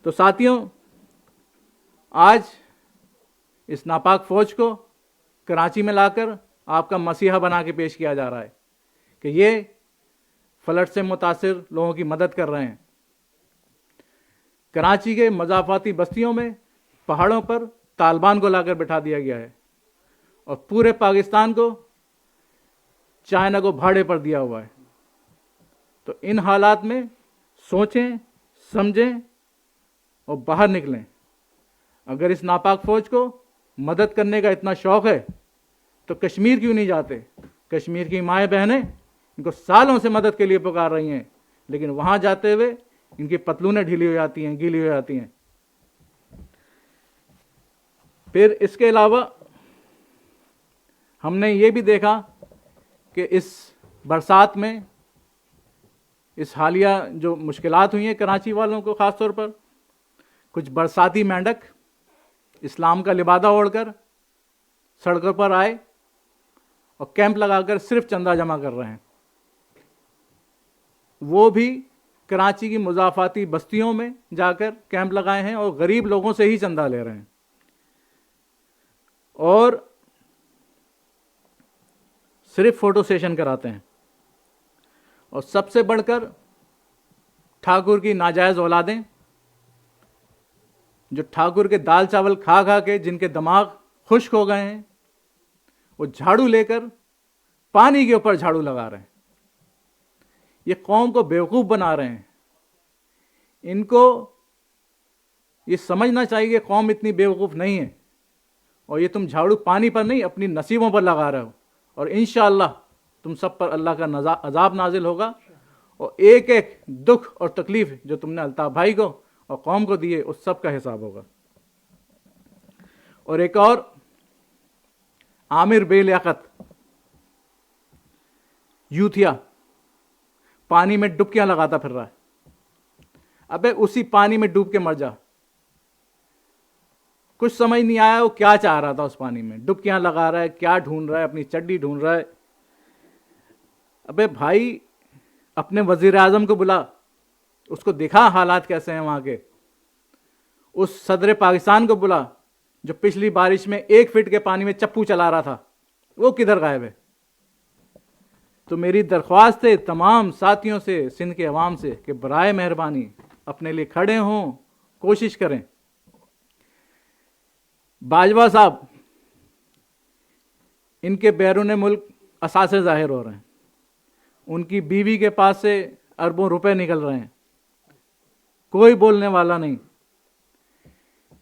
तो साथियों, आज इस नापाक फौज को कराची में लाकर आपका मसीहा बना के पेश किया जा रहा है कि ये फ्लड से मुतासिर लोगों की मदद कर रहे हैं। कराची के मज़ाफ़ाती बस्तियों में पहाड़ों पर तालिबान को लाकर बिठा दिया गया है और पूरे पाकिस्तान को चाइना को भाड़े पर दिया हुआ है। तो इन हालात में सोचें, समझें और बाहर निकलें। अगर इस नापाक फौज को मदद करने का इतना शौक़ है तो कश्मीर क्यों नहीं जाते? कश्मीर की माएँ बहनें इनको सालों से मदद के लिए पुकार रही हैं, लेकिन वहाँ जाते हुए इनकी पतलूनें ढीली हो जाती हैं, गीली हो जाती हैं। फिर इसके अलावा हमने ये भी देखा कि इस बरसात में, इस हालिया जो मुश्किलात हुई हैं कराची वालों को ख़ास तौर पर, कुछ बरसाती मेंढक इस्लाम का लिबादा ओढ़कर सड़कों पर आए और कैंप लगाकर सिर्फ चंदा जमा कर रहे हैं। वो भी कराची की मुज़ाफ़ाती बस्तियों में जाकर कैंप लगाए हैं और गरीब लोगों से ही चंदा ले रहे हैं। और सिर्फ फ़ोटो सेशन कराते हैं। और सबसे बढ़कर ठाकुर की नाजायज़ औलादें, जो ठाकुर के दाल चावल खा खा के जिनके दिमाग खुश्क हो गए हैं, वो झाड़ू लेकर पानी के ऊपर झाड़ू लगा रहे हैं। ये कौम को बेवकूफ़ बना रहे हैं। इनको ये समझना चाहिए कि कौम इतनी बेवकूफ़ नहीं है और ये तुम झाड़ू पानी पर नहीं, अपनी नसीबों पर लगा रहे हो। और इंशाअल्लाह तुम सब पर अल्लाह का अजाब नाजिल होगा और एक एक दुख और तकलीफ जो तुमने अल्ताफ़ भाई को और कौम को दिए, उस सब का हिसाब होगा। और एक और, आमिर बेलियाकत यूथिया पानी में डुबकियां लगाता फिर रहा है। अबे उसी पानी में डूब के मर जा। कुछ समझ नहीं आया वो क्या चाह रहा था उस पानी में। डुबकियां लगा रहा है, क्या ढूंढ रहा है, अपनी चड्डी ढूंढ रहा है। अबे भाई, अपने वजीर आजम को बुला, उसको दिखा हालात कैसे हैं वहां के। उस सदर पाकिस्तान को बुला जो पिछली बारिश में 1 फीट के पानी में चप्पू चला रहा था, वो किधर गायब है? तो मेरी दरख्वास्त है तमाम साथियों से, सिंध के अवाम से, कि बराए मेहरबानी अपने लिए खड़े हों, कोशिश करें। बाजवा साहब, इनके बैरून मुल्क असासे जाहिर हो रहे हैं। उनकी बीवी के पास से अरबों रुपए निकल रहे हैं, कोई बोलने वाला नहीं।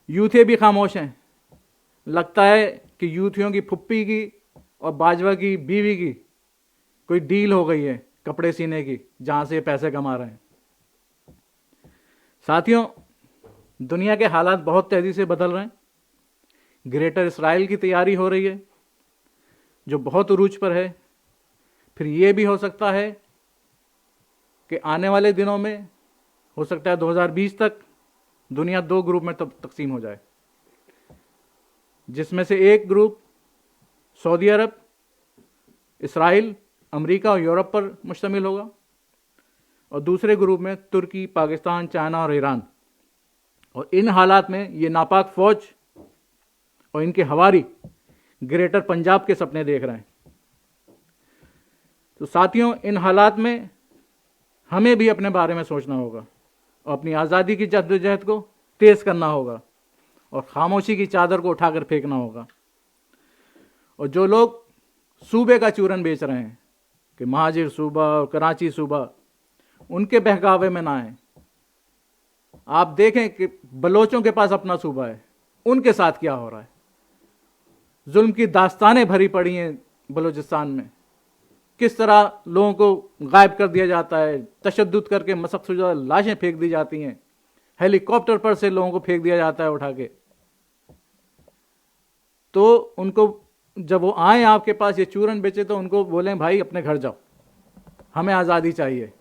यूथे भी खामोश हैं। लगता है कि यूथियों की फुप्पी की और बाजवा की बीवी की कोई डील हो गई है कपड़े सीने की, जहां से ये पैसे कमा रहे हैं। साथियों, दुनिया के हालात बहुत तेजी से बदल रहे हैं। ग्रेटर इसराइल की तैयारी हो रही है जो बहुत उरूज पर है। फिर ये भी हो सकता है कि आने वाले दिनों में, हो सकता है 2020 तक, दुनिया 2 ग्रुप में तकसीम हो जाए, जिसमें से एक ग्रुप सऊदी अरब, इसराइल, अमेरिका और यूरोप पर मुश्तमिल होगा और दूसरे ग्रुप में तुर्की, पाकिस्तान, चाइना और ईरान। और इन हालात में ये नापाक फौज और इनके हवारी ग्रेटर पंजाब के सपने देख रहे हैं। तो साथियों, इन हालात में हमें भी अपने बारे में सोचना होगा और अपनी आज़ादी की जद्दोजहद को तेज़ करना होगा और खामोशी की चादर को उठाकर फेंकना होगा। और जो लोग सूबे का चूरन बेच रहे हैं कि महाजिर सूबा और कराची सूबा, उनके बहकावे में ना आए। आप देखें कि बलोचों के पास अपना सूबा है, उनके साथ क्या हो रहा है। जुल्म की दास्तानें भरी पड़ी हैं बलूचिस्तान में। किस तरह लोगों को गायब कर दिया जाता है, तशद्दुद करके मसक़शुदा लाशें फेंक दी जाती हैं, हेलीकॉप्टर पर से लोगों को फेंक दिया जाता है उठा के। तो उनको, जब वो आए आपके पास ये चूरन बेचे, तो उनको बोलें भाई अपने घर जाओ, हमें आज़ादी चाहिए।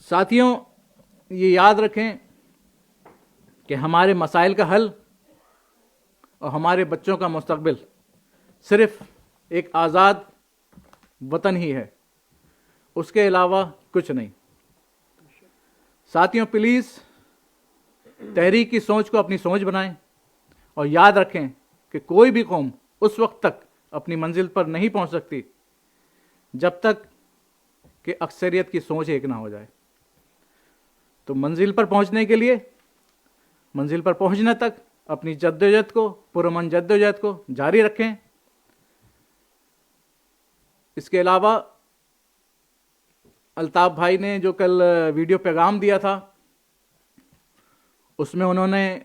साथियों, ये याद रखें कि हमारे मसाइल का हल और हमारे बच्चों का मुस्तकबिल सिर्फ एक आज़ाद वतन ही है, उसके अलावा कुछ नहीं। साथियों, प्लीज़ तहरीक की सोच को अपनी सोच बनाएं और याद रखें कि कोई भी कौम उस वक्त तक अपनी मंजिल पर नहीं पहुंच सकती जब तक कि अक्सरियत की सोच एक ना हो जाए। तो मंजिल पर पहुंचने के लिए, मंजिल पर पहुंचने तक अपनी जद्दोजहद को, पुरअमन जद्दोजहद को जारी रखें। इसके अलावा अल्ताफ़ भाई ने जो कल वीडियो पैगाम दिया था, उसमें उन्होंने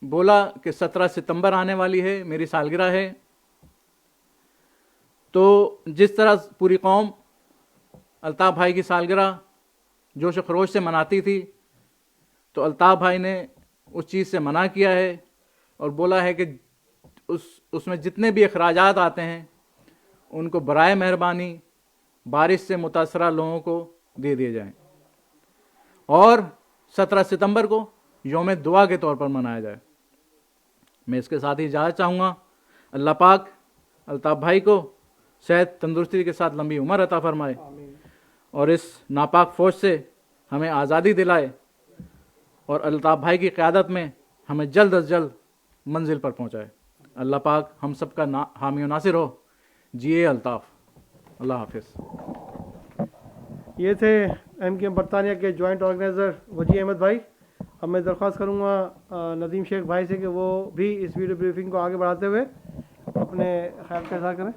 बोला कि 17 सितंबर आने वाली है, मेरी सालगिरह है। तो जिस तरह पूरी कौम अल्ताफ़ भाई की सालगिरह जोश खरोश से मनाती थी, तो अल्ताफ़ भाई ने उस चीज़ से मना किया है और बोला है कि उसमें जितने भी अखराजात आते हैं उनको बराए मेहरबानी बारिश से मुतासरा लोगों को दे दिए जाएं और 17 सितंबर को यौम दुआ के तौर पर मनाया जाए। मैं इसके साथ ही इजाज़त चाहूँगा। अल्लाह पाक अल्ताफ़ भाई को सेहत तंदुरुस्ती के साथ लंबी उम्र अता फरमाए और इस नापाक फ़ौज से हमें आज़ादी दिलाए और अल्ताफ़ भाई की क़यादत में हमें जल्द अज जल्द मंजिल पर पहुँचाए। अल्लाह पाक हम सब का हामी व नासिर हो। जिए अल्ताफ़। अल्लाह हाफिज़। ये थे MKM बरतानिया के जॉइंट ऑर्गेनाइज़र वजी अहमद भाई। अब मैं दरख्वास्त करूँगा नदीम शेख भाई से कि वो भी इस वीडियो ब्रीफिंग को आगे बढ़ाते हुए अपने ख्याल का इज़हार करें।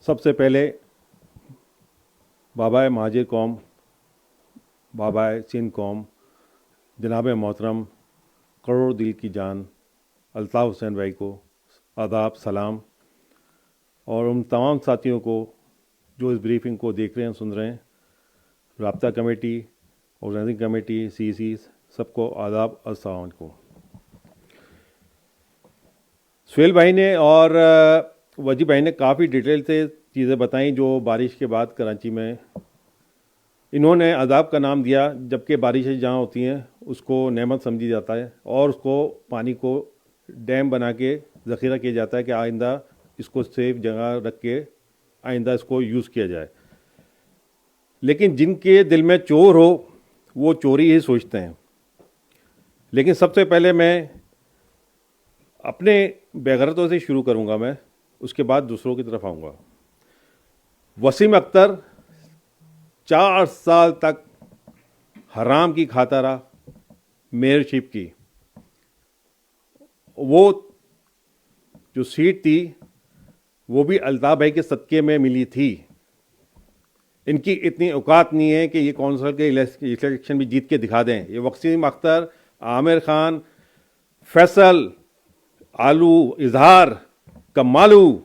सबसे पहले बाबाए महाजिर कौम, बाबाए सिंध कौम, जनाब मोहतरम करोड़ दिल की जान अल्ताफ़ हुसैन भाई को आदाब, सलाम, और उन तमाम साथियों को जो इस ब्रीफिंग को देख रहे हैं, सुन रहे हैं, राब्ता कमेटी, ऑर्गेनाइजिंग कमेटी, CC, सबको आदाब, अस्सलाम वालेकुम। सुहेल भाई ने और वजी भाई ने काफ़ी डिटेल से चीज़ें बताई जो बारिश के बाद कराची में इन्होंने अदाब का नाम दिया, जबकि बारिशें जहाँ होती हैं उसको नेमत समझी जाता है और उसको पानी को डैम बना के ज़ख़ीरा किया जाता है कि आइंदा इसको सेफ जगह रख के आइंदा इसको यूज़ किया जाए। लेकिन जिनके दिल में चोर हो वो चोरी ही सोचते हैं। लेकिन सबसे पहले मैं अपने बेगैरतों से शुरू करूंगा, मैं उसके बाद दूसरों की तरफ आऊँगा। वसीम अख्तर 4 साल तक हराम की खाता रहा, मेयरशिप की। वो जो सीट थी वो भी अल्ताफ़ भाई के सदक़े में मिली थी। इनकी इतनी औकात नहीं है कि ये कौंसिल के इलेक्शन भी जीत के दिखा दें। ये वसीम अख्तर, आमिर खान, फैसल, आलू, इजहार, कमालू,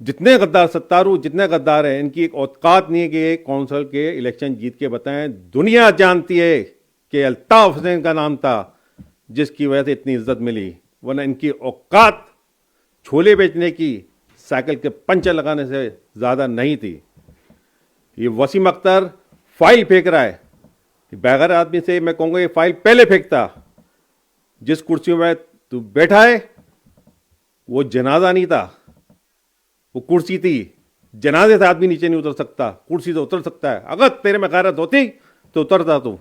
जितने गद्दार, सत्तारू जितने गद्दार हैं, इनकी एक औकात नहीं है कि ये कौंसिल के इलेक्शन जीत के बताएं। दुनिया जानती है कि अल्ताफ़ हुसैन का नाम था जिसकी वजह से इतनी इज्जत मिली, वरना इनकी औकात छोले बेचने की, साइकिल के पंचर लगाने से ज़्यादा नहीं थी। ये वसीम अख्तर फाइल फेंक रहा है। बैगर आदमी से मैं कहूँगा ये फाइल पहले फेंकता। जिस कुर्सी में तू बैठा है वो जनाजा नहीं था, वो कुर्सी थी। जनाजे से आदमी नीचे नहीं उतर सकता, कुर्सी से उतर सकता है। अगर तेरे में गैरत होती तो उतरता तू।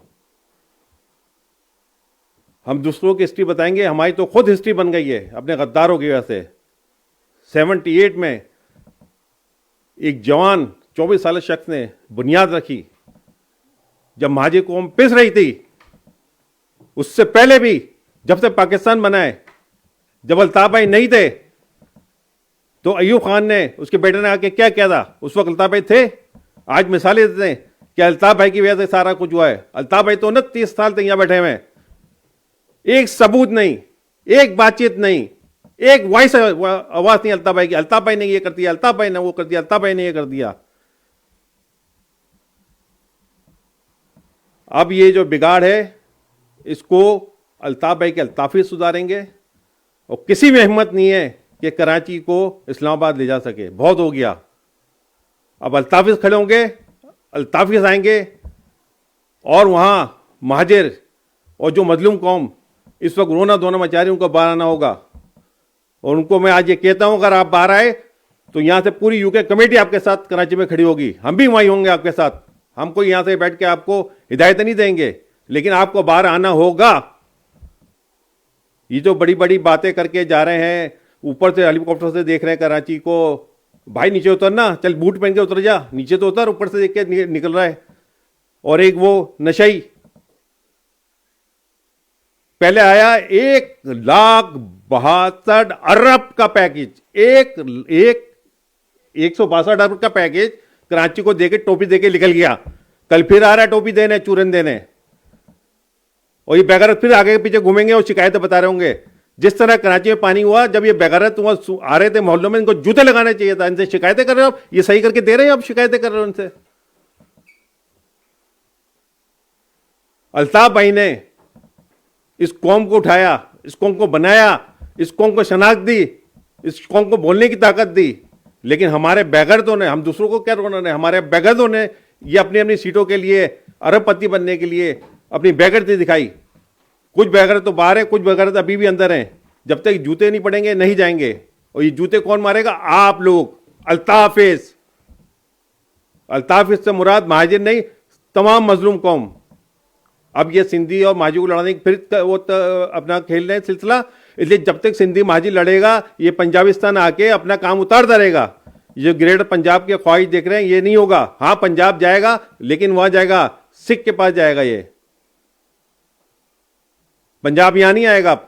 हम दूसरों की हिस्ट्री बताएंगे, हमारी तो खुद हिस्ट्री बन गई है अपने गद्दारों की वजह से। 78 में एक जवान 24 साल शख्स ने बुनियाद रखी जब महाजिर कौम पिस रही थी। उससे पहले भी जब से पाकिस्तान बना है, जब अल्ताफ़ भाई नहीं थे तो अयूब खान ने, उसके बेटे ने आके क्या किया था? उस वक्त अल्ताफ़ भाई थे। आज मिसालें देते हैं कि अल्ताफ़ भाई की वजह से सारा कुछ हुआ है। अल्ताफ़ भाई तो 29 साल तक यहां बैठे हुए हैं, एक सबूत नहीं, एक बातचीत नहीं, एक वॉइस आवाज नहीं अल्ताफ़ भाई की। अल्ताफ़ भाई ने ये कर दिया, अल्ताफ़ भाई ने वो कर दिया, अल्ताफ़ भाई ने ये कर दिया। अब ये जो बिगाड़ है इसको अल्ताफ़ भाई के अल्ताफ़ी सुधारेंगे और किसी में हिम्मत नहीं है कि कराची को इस्लामाबाद ले जा सके। बहुत हो गया। अब अल्ताफ़िज़ खड़े होंगे, अल्ताफ़िज़ आएंगे और वहां महाजिर और जो मजलूम कौम इस वक्त रोना धोना मचा रही, उनको बाहर आना होगा। और उनको मैं आज ये कहता हूं, अगर आप बाहर आए तो यहां से पूरी यूके कमेटी आपके साथ कराची में खड़ी होगी, हम भी वहीं होंगे आपके साथ। हम कोई यहां से बैठ के आपको हिदायत नहीं देंगे, लेकिन आपको बाहर आना होगा। ये जो बड़ी बड़ी बातें करके जा रहे हैं, ऊपर से हेलीकॉप्टर से देख रहे हैं कराची को, भाई नीचे उतरना, चल बूट पहन के उतर जा, नीचे तो उतर, ऊपर से देख के निकल रहा है। और एक वो नशई पहले आया 1,62 अरब का पैकेज, 162 अरब का पैकेज कराची को देके टोपी देके निकल गया। कल फिर आ रहा है टोपी देने, चूरन देने, और ये बेगैरत फिर आगे पीछे घूमेंगे और शिकायतें बता रहे होंगे। जिस तरह कराची में पानी हुआ, जब ये बेगैरत वहां आ रहे थे मोहल्लों में, इनको जूते लगाने चाहिए था। इनसे शिकायतें कर रहे हो आप, ये सही करके दे रहे हैं, आप शिकायतें कर रहे हो उनसे। अल्ताफ भाई ने इस कौम को उठाया, इस कौम को बनाया, इस कौम को शनाख्त दी, इस कौम को बोलने की ताकत दी। लेकिन हमारे बेगैरतों ने, हम दूसरों को क्या रोना है, हमारे बेगैरतों ने ये अपनी अपनी सीटों के लिए, अरबपति बनने के लिए अपनी बेगैरती दिखाई। कुछ बेगैरत तो बाहर है, कुछ बेगैरत अभी भी अंदर हैं। जब तक जूते नहीं पड़ेंगे नहीं जाएंगे। और ये जूते कौन मारेगा? आप लोग। अल्ताफिस, अल्ताफिस से मुराद महाजिर नहीं, तमाम मजलूम कौम। अब ये सिंधी और महाजी को लड़ाने फिर वो अपना खेल रहे हैं सिलसिला। इसलिए जब तक सिंधी महाजी लड़ेगा, ये पंजाबिस्तान आके अपना काम उतारता रहेगा। ये ग्रेटर पंजाब के ख्वाहिश देख रहे हैं, ये नहीं होगा। हाँ, पंजाब जाएगा, लेकिन वहां जाएगा सिख के पास जाएगा। ये पंजाब यहां नहीं आएगा।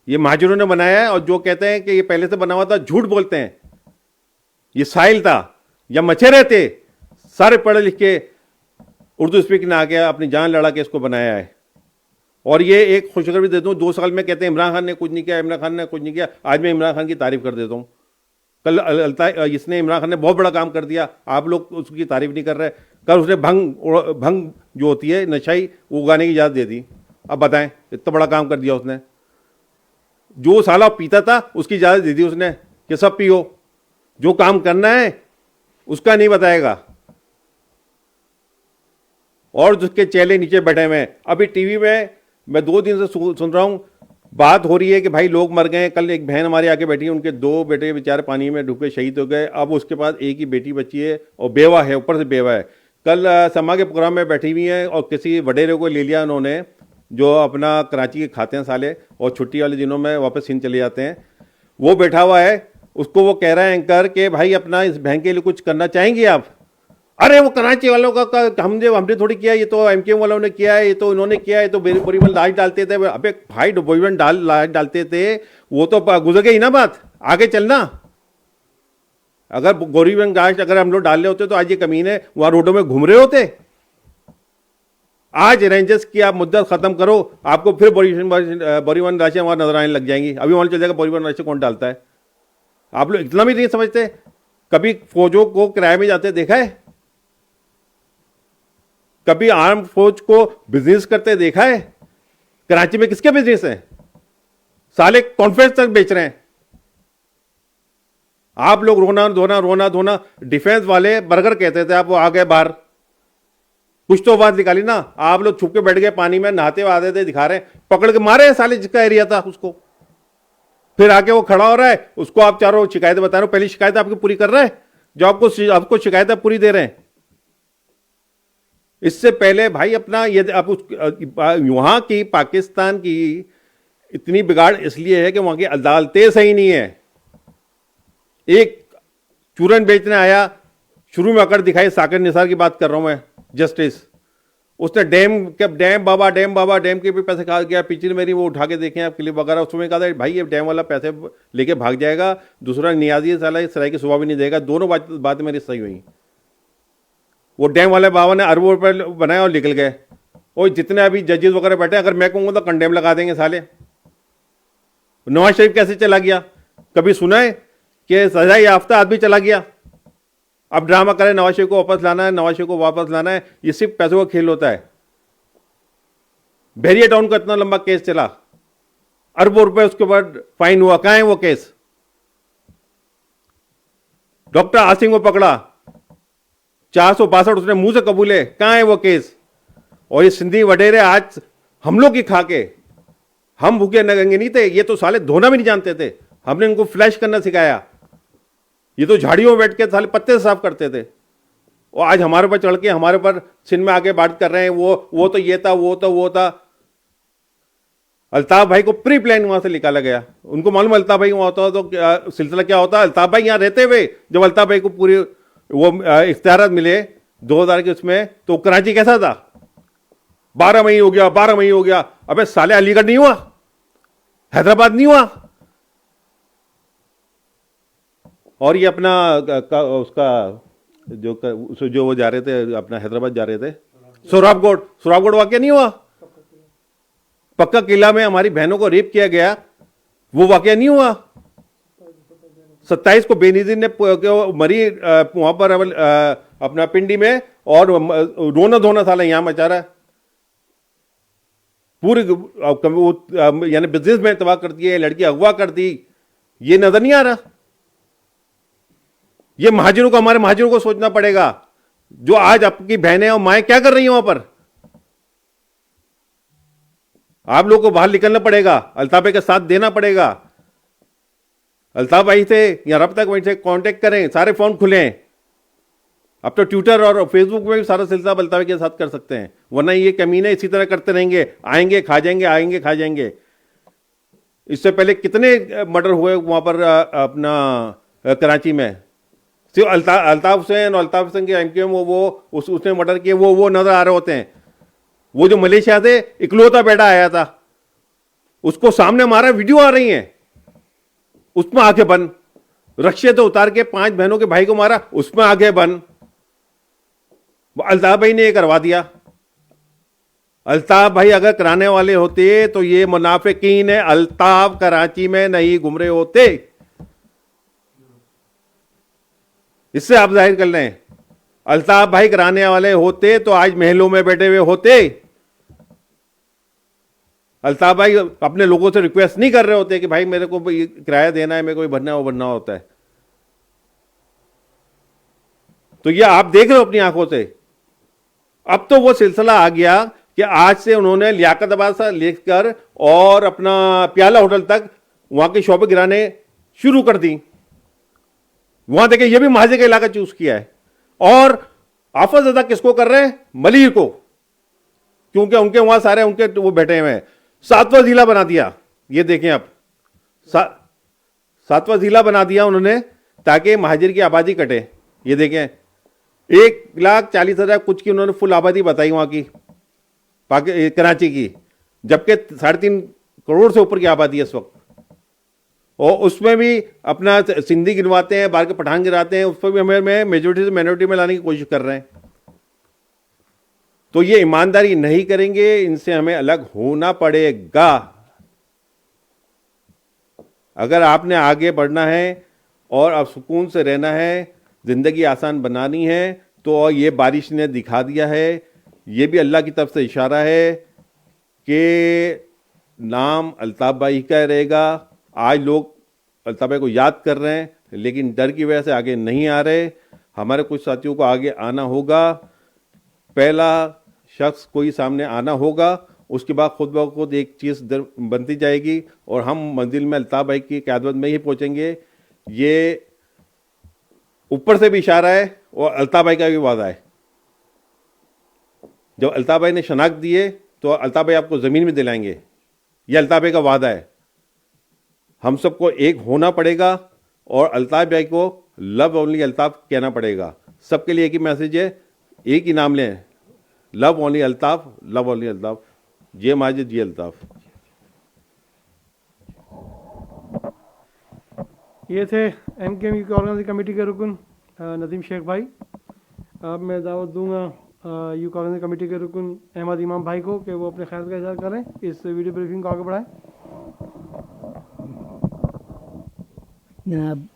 ये महाजिरों ने बनाया है, और जो कहते हैं कि ये पहले से बना हुआ था, झूठ बोलते हैं। ये साहिल था या मछेरे थे, सारे पढ़े लिख के उर्दू स्पीक ने आके अपनी जान लड़ा के इसको बनाया है। और ये एक खुशखबरी दे दूं, 2 साल में कहते हैं इमरान खान ने कुछ नहीं किया, इमरान खान ने कुछ नहीं किया। आज मैं इमरान खान की तारीफ कर देता हूं। कल इसने, इमरान खान ने बहुत बड़ा काम कर दिया, आप लोग उसकी तारीफ नहीं कर रहे। कल उसने भंग जो होती है नशाई, वो उगाने की इजाजत दे दी। अब बताएं, इतना बड़ा काम कर दिया उसने। जो साला पीता था उसकी इजाजत दे दी उसने कि सब पियो। जो काम करना है उसका नहीं बताएगा। और जिसके चेले नीचे बैठे हुए हैं। अभी टीवी में मैं 2 दिन से सुन रहा हूं, बात हो रही है कि भाई लोग मर गए। कल एक बहन हमारी आके बैठी है, उनके 2 बेटे बेचारे पानी में डूब के शहीद हो गए। अब उसके पास एक ही बेटी बची है और बेवा है, ऊपर से बेवा है। कल समा के प्रोग्राम में बैठी हुई है और किसी वडेरे को ले लिया उन्होंने, जो अपना कराची के खाते हैं साले, और छुट्टी वाले दिनों में वापस सिंध चले जाते हैं। वो बैठा हुआ है, उसको वो कह रहा है एंकर कि भाई अपना इस बहन के लिए कुछ करना चाहेंगे आप? अरे वो कराची वालों का हमने थोड़ी किया, ये तो एमकेएम वालों ने किया है, ये तो इन्होंने किया है, तो बोरीवल लाश डालते थे। अबे भाई, बोरीवल लाश डालते थे, वो तो गुजर गई ना बात, आगे चलना। अगर बोरीवल लाश अगर हम लोग डाल रहे होते तो आज ये कमीने वहां रोडों में घूम रहे होते। आज रेंजर्स की आप मुद्दत खत्म करो, आपको फिर बोरीवल लाशें वहां नजर आने लग जाएंगी। अभी वहां चल जाएगा बोरीवल लाशें कौन डालता है। आप लोग इतना भी नहीं समझते। कभी फौजों को किराए में जाते देखा है? कभी आर्म फौज को बिजनेस करते देखा है? कराची में किसके बिजनेस है? साले कॉन्फ्रेंस तक बेच रहे हैं। आप लोग रोना धोना रोना धोना, डिफेंस वाले बर्गर कहते थे, आप वो आ गए बाहर, कुछ तो बात निकाली ना। आप लोग छुप के बैठ गए पानी में, नहाते हुए आते थे, दिखा रहे हैं, पकड़ के मारे हैं साले जिसका एरिया था उसको। फिर आके वो खड़ा हो रहा है, उसको आप चारों शिकायतें बता रहे हो। पहली शिकायत आपकी पूरी कर रहा है, जो आपको शिकायतें पूरी दे रहे हैं। इससे पहले भाई अपना ये आप वहां की पाकिस्तान की इतनी बिगाड़ इसलिए है कि वहां की अदालतें सही नहीं है। एक चूरन बेचने आया, शुरू में अकड़ दिखाई, साकिर निसार की बात कर रहा हूं मैं, जस्टिस। उसने डैम बाबा डैम के भी पैसे खा गया। पिछले मेरी वो उठा के देखें आप क्लिप वगैरह, उसमें कहा था भाई ये डैम वाला पैसे लेके भाग जाएगा, दूसरा नियाजी साला सराय की सुबह भी नहीं देगा। दोनों बातें मेरी सही हुई। वो डैम वाले बाबा ने अरबों रुपए बनाया और निकल गए। और जितने अभी जजेस वगैरह बैठे, अगर मैं कहूंगा तो कंडेम लगा देंगे साले। नवाज शरीफ कैसे चला गया? कभी सुना है कि सजा याफ्ता आदमी चला गया? अब ड्रामा करें नवाज शरीफ को वापस लाना है, नवाज शरीफ को वापस लाना है। ये सिर्फ पैसों का खेल होता है। बैरियर टाउन का इतना लंबा केस चला, अरबों रुपए उसके बाद फाइन हुआ। कहां है वो केस? डॉक्टर आसिम को पकड़ा, 462 उसने मुंह से कबूले। कहां है वो केस? और ये सिंधी वडेरे आज हम लोग की खा के, हम भूखे नंगे नहीं थे, ये तो साले धोना भी नहीं जानते थे। हमने इनको फ्लैश करना सिखाया। ये तो झाड़ियों में बैठ के साले पत्ते साफ करते थे, और आज हमारे ऊपर चढ़ के हमारे ऊपर सिन में आके बात कर रहे हैं वो तो ये था, वो था। अल्ताफ भाई को प्री प्लान वहां से निकाला गया। उनको मालूम अल्ताफ भाई वहां होता तो सिलसिला क्या होता। अल्ताफ भाई यहां रहते हुए जब अल्ताफ भाई को पूरी वो इख्तियारात मिले 2000 के उसमें, तो कराची कैसा था? 12 मई हो गया, 12 मई हो गया। अबे साले अलीगढ़ नहीं हुआ, हैदराबाद नहीं हुआ। और ये अपना उसका जो वो जा रहे थे अपना हैदराबाद जा रहे थे, सोराबगोड वाकया नहीं हुआ? पक्का किला में हमारी बहनों को रेप किया गया, वो वाकया नहीं हुआ? 27 को बेनजीर ने मरी वहां पर अपना पिंडी में, और रोना धोना साला यहां मचा रहा है। पूरे यानी बिजनेस में तबाह कर दिए, लड़की अगवा कर दी, ये नजर नहीं आ रहा? ये महाजनों को, हमारे महाजनों को सोचना पड़ेगा, जो आज आपकी बहनें और माएं क्या कर रही हैं वहां पर। आप लोगों को बाहर निकलना पड़ेगा, अल्ताफ भाई का साथ देना पड़ेगा। अल्ताफ भाई से या रब्ता वहीं से कांटेक्ट करें, सारे फोन खुले हैं। अब तो ट्विटर और फेसबुक में भी सारा सिलसिला अल्ताफ भाई के साथ कर सकते हैं, वरना ये कमीने इसी तरह करते रहेंगे, आएंगे खा जाएंगे, आएंगे खा जाएंगे। इससे पहले कितने मर्डर हुए वहां पर अपना कराची में। सिर्फ अल्ताफ हुसैन और अल्ताफ हुसैन के एमक्यूएम उसने मर्डर किए, वो नजर आ रहे होते हैं। वो जो मलेशिया से इकलौता बेटा आया था, उसको सामने मारा, वीडियो आ रही है, उसमें आंखें बंद। रक्शे तो उतार के 5 बहनों के भाई को मारा, उसमें आंखें बंद। अल्ताफ भाई ने ये करवा दिया। अल्ताफ भाई अगर कराने वाले होते तो ये मुनाफिकीन है, अल्ताफ कराची में नहीं घूम रहे होते। इससे आप जाहिर कर लें, अल्ताफ भाई कराने वाले होते तो आज महलों में बैठे हुए होते। अल्ताफ भाई अपने लोगों से रिक्वेस्ट नहीं कर रहे होते कि भाई मेरे को किराया देना है, मेरे को भरना है, वो भरना होता है। तो ये आप देख रहे हो अपनी आंखों से। अब तो वो सिलसिला आ गया कि आज से उन्होंने लियाकताबाद से लेकर और अपना प्याला होटल तक वहां की शॉपें गिराने शुरू कर दी। वहां देखिए ये भी महाजे का इलाका चूज किया है, और आफत ज्यादा किसको कर रहे हैं? मलिर को, क्योंकि उनके वहां सारे उनके वो बैठे हुए हैं। 7वां जिला बना दिया, ये देखें आप, 7वां जिला बना दिया उन्होंने ताकि महाजिर की आबादी कटे। ये देखें 1,40,000 कुछ की उन्होंने फुल आबादी बताई वहां की, कराची की, जबकि 3.5 करोड़ से ऊपर की आबादी है इस वक्त। और उसमें भी अपना सिंधी गिनवाते हैं, बाहर के पठान गिराते हैं, उस पर भी हमें मेजोरिटी से माइनॉरिटी में लाने की कोशिश कर रहे हैं। तो ये ईमानदारी नहीं करेंगे, इनसे हमें अलग होना पड़ेगा। अगर आपने आगे बढ़ना है और अब सुकून से रहना है, जिंदगी आसान बनानी है, तो ये बारिश ने दिखा दिया है, ये भी अल्लाह की तरफ से इशारा है कि नाम अल्ताफ भाई का रहेगा। आज लोग अल्ताफ भाई को याद कर रहे हैं, लेकिन डर की वजह से आगे नहीं आ रहे। हमारे कुछ साथियों को आगे आना होगा, पहला शख्स कोई सामने आना होगा, उसके बाद खुद ब खुद एक चीज़ बनती जाएगी और हम मंजिल में अल्ताफ भाई की क़यादत में ही पहुंचेंगे। ये ऊपर से भी इशारा है और अल्ताफ भाई का भी वादा है। जब अल्ताफ भाई ने शनाख्त दिए तो अल्ताफ भाई आपको ज़मीन में दिलाएंगे, यह अल्ताफ भाई का वादा है। हम सबको एक होना पड़ेगा और अल्ताफ भाई को लव ओनली अल्ताफ कहना पड़ेगा। सबके लिए एक ही मैसेज है, एक ही नाम लें, love only Altaf, love only Altaf. J Majid ji Altaf. ये थे एमकेएम की ऑर्गेनाइजिंग कमेटी के रुकन नदीम शेख भाई। अब मैं दावत दूंगा यूथ ऑर्गेनाइजिंग कमेटी के रुकन अहमद इमाम भाई को कि वो अपने ख्याल का इजहार करें, इस वीडियो ब्रीफिंग को आगे बढ़ाएं। जनाब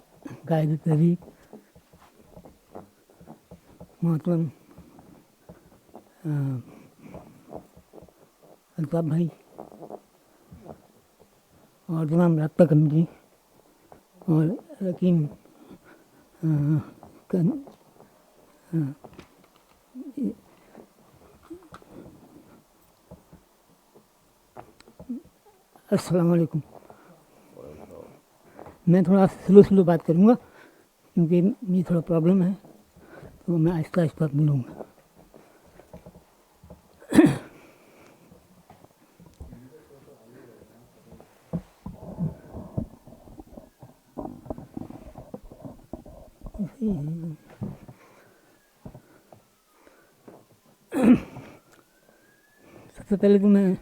कायद तहरीक मोहतरम अल्ताफ भाई और तमाम राब्ता कमेटी और रकीन अस्सलाम वालेकुम। मैं थोड़ा स्लो बात करूँगा क्योंकि मुझे थोड़ा प्रॉब्लम है, तो मैं आहिस्ता आहिस्ता मिलूँगा। सबसे पहले तो मैं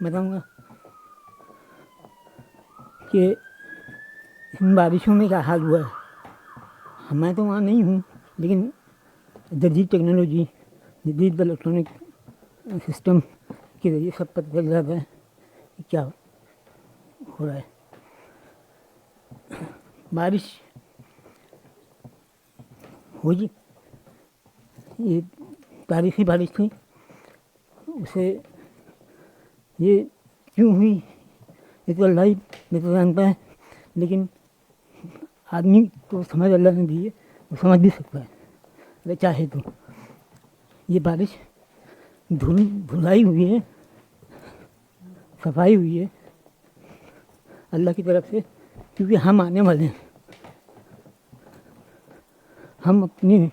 बताऊंगा कि इन बारिशों में क्या हाल हुआ है। मैं तो वहाँ नहीं हूँ, लेकिन जदीद टेक्नोलॉजी, जदीद इलेक्ट्रॉनिक सिस्टम के ज़रिए सब पता चल जाता है कि क्या हो रहा है। बारिश हुई, ये तारीखी बारिश थी, उसे ये क्यों हुई ये तो अल्लाह ही बेहतर जानता है, लेकिन आदमी को समझ अल्लाह ने दी है, वो समझ भी सकता है अगर चाहे तो। ये बारिश धुलाई हुई है, सफाई हुई है अल्लाह की तरफ से, क्योंकि हम आने वाले हैं। हम अपने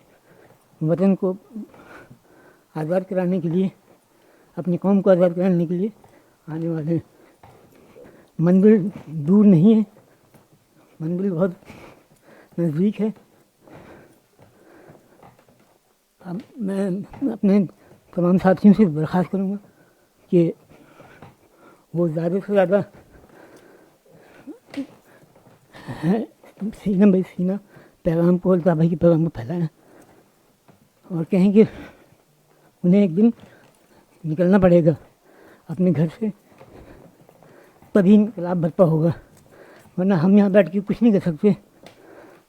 वतन को आज़ाद कराने के लिए, अपनी कौम को आज़ाद कराने के लिए आने वाले हैं। मंजिल दूर नहीं है, मंजिल बहुत नज़दीक है। अब मैं अपने तमाम साथियों से दरख्वास्त करूँगा कि वो ज़्यादा से ज़्यादा सीना बाई सीना पैगाम को, अल्ताफ़ भाई के पैगाम को फैलाएं और कहें कि उन्हें एक दिन निकलना पड़ेगा अपने घर से, तभी इनकलाब बर्पा होगा, वरना हम यहाँ बैठ के कुछ नहीं कर सकते